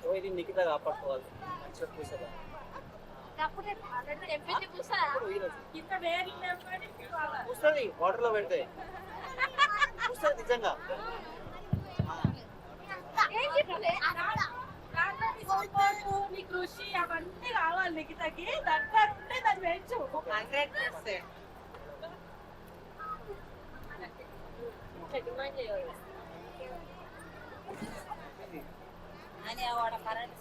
సో ఇది నిఖిత కాపాడుకోవాలి మంచిగా పూసేదా. పూస్తుంది వాటర్ లో పెడితే పూస్తుంది నిజంగా. నీ కృషి అవన్నీ కావాలి నిఖితకి. దగ్గర ఉంటే దాన్ని పెంచు 100%. అని ఆవిడ కరెంట్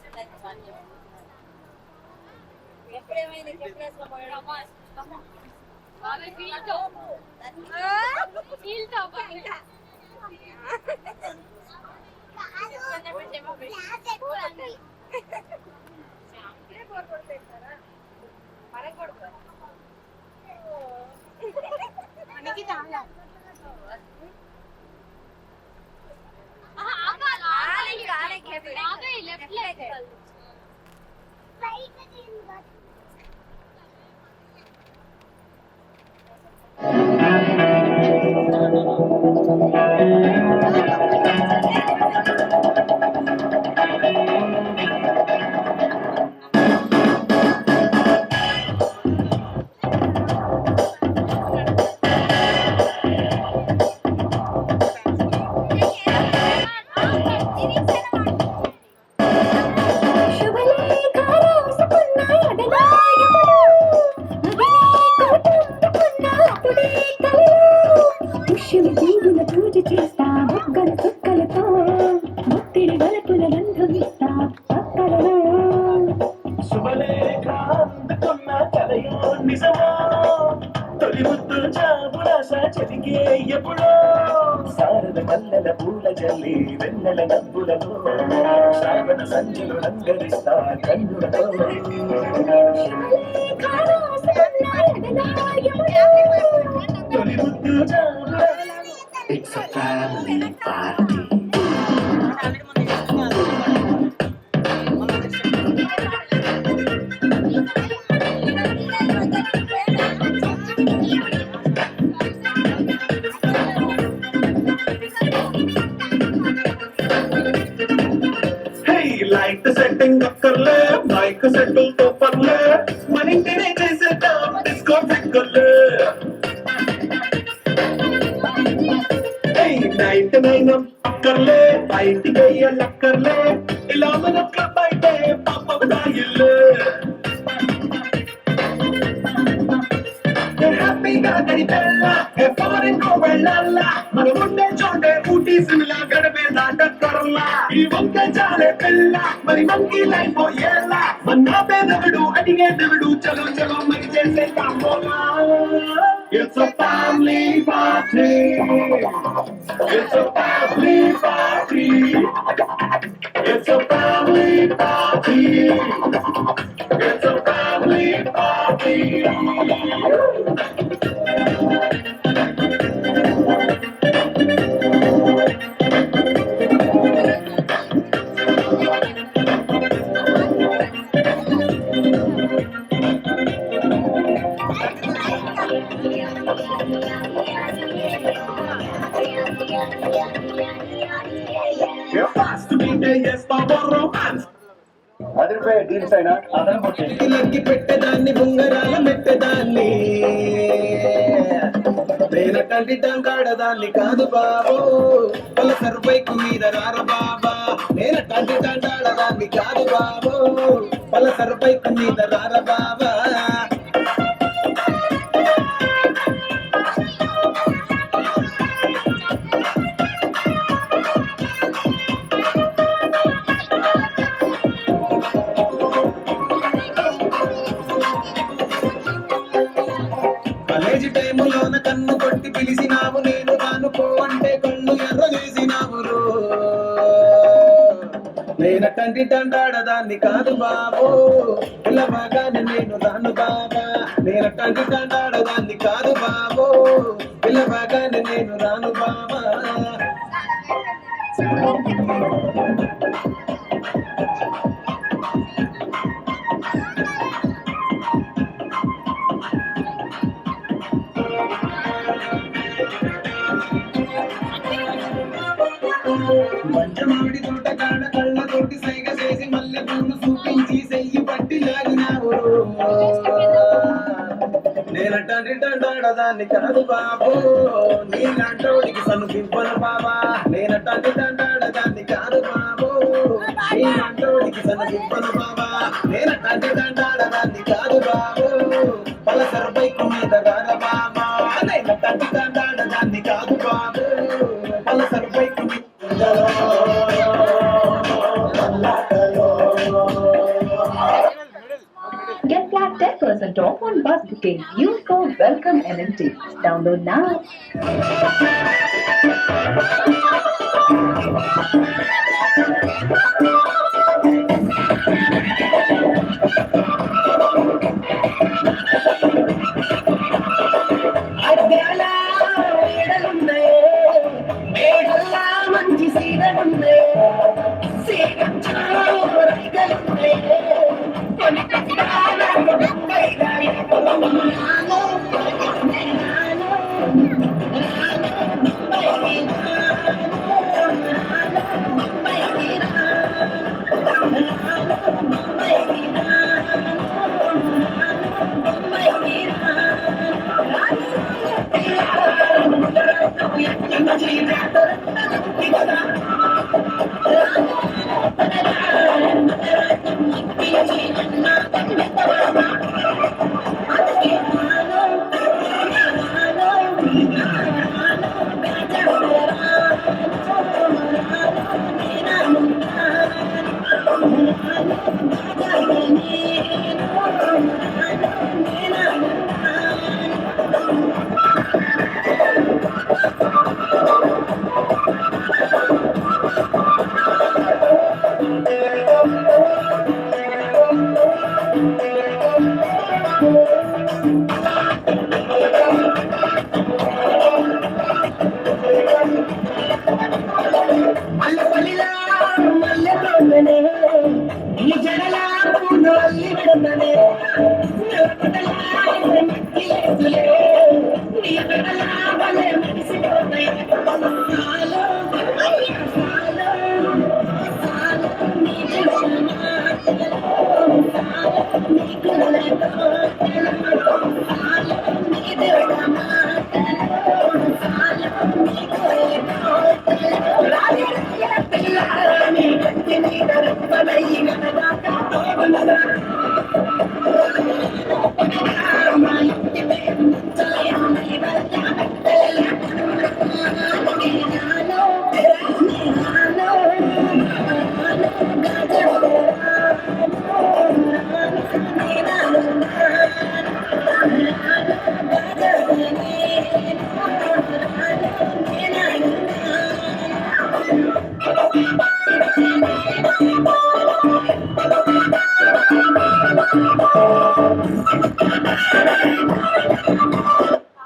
ఎప్పుడేమైంది చెప్పేసి శుభలేఖ అందుకున్న కలయో నిజమా, తొలి ముద్దు జాబురాస చదిగే ఎప్పుడో, శారద మల్లెల పూల జల్లి వెన్నెల నవ్వులతో, శ్రావణ సంజలు రంగరిస్తా కన్నులతో. తొలి ముద్దు జాబురాస. It's a family party. Light setting అక్కర్లే, మైక్ సెట్టింగ్ తో పర్లే, మన ఇంటినే చేసేద్దాం డిస్కో ఫిక్కర్లే. 99 అక్కర్లే, బయటికి అక్కర్లే, ఇలా మన క్లబ్ అయితే పాప దాయిల్లే. హ్యాపీగా గడిపెళ్ళ ఫారెన్ కో వెళ్ళాల, మన ఉండే చోటే ఊటీ సిమ్లా గడిపే దాటక్కర్లా. ఈ వంక చాలే పిల్ల మరి మంకీ లైఫ్ పోయేలా, మన పేదవిడు అడిగేదవిడు చలో చలో మరి చేసే కాంబోలా. It's a family party. It's a family party. It's a family party. It's a family party. You're fast to be there, yes, for romance. అదిరిపోయే డీల్స్ అయినా అదనం కొట్టేసి లగ్గి పెట్టేదాన్ని బొంగరాల మెట్టేదాన్ని నేనటంటి టాంగాడదాన్ని కాదు బాబు పలసరు బైకు మీద రార బాబా నేనటంటి టాంగాడదాన్ని కాదు బాబు పలసరు బైకు మీద రార బాబా కాలేజీ టైములోన కన్ను కొట్టి పిలిచినావు నేను కానుకో అంటే కళ్ళు ఎర్ర చేసినావు నేనటంటి తండాడదాన్ని కాదు బాబు పిల్లబాగానే నేను రాను బాబా నేనటంటి తండాడదాన్ని కాదు బాబు పిల్లబాగానే నేను రాను బాబా పంచమావిడి తోట కాడ కళ్ళతోటి సైగ చేసి మల్లె పూలు చూపించి చెయ్యి పట్టి లాగినావు నేనటంటి తండాడదాన్ని కాదు బాబు నీలాంటోడికి సన్నింపను బాబా నేనటంటి తండాడదాన్ని కాదు బాబు నీలాంటోడికి సన్నింపను బాబా నేనటంటి తండాడదాన్ని కాదు బాబు పలసరు బైకు మీద రార బాబా నేనటంటి తండాడదాన్ని కాదు బాబు పలసరు బైకు మీద Get flat 10% off on bus booking. Use code WELCOME NMT. Download now. మంచి సీరలుందే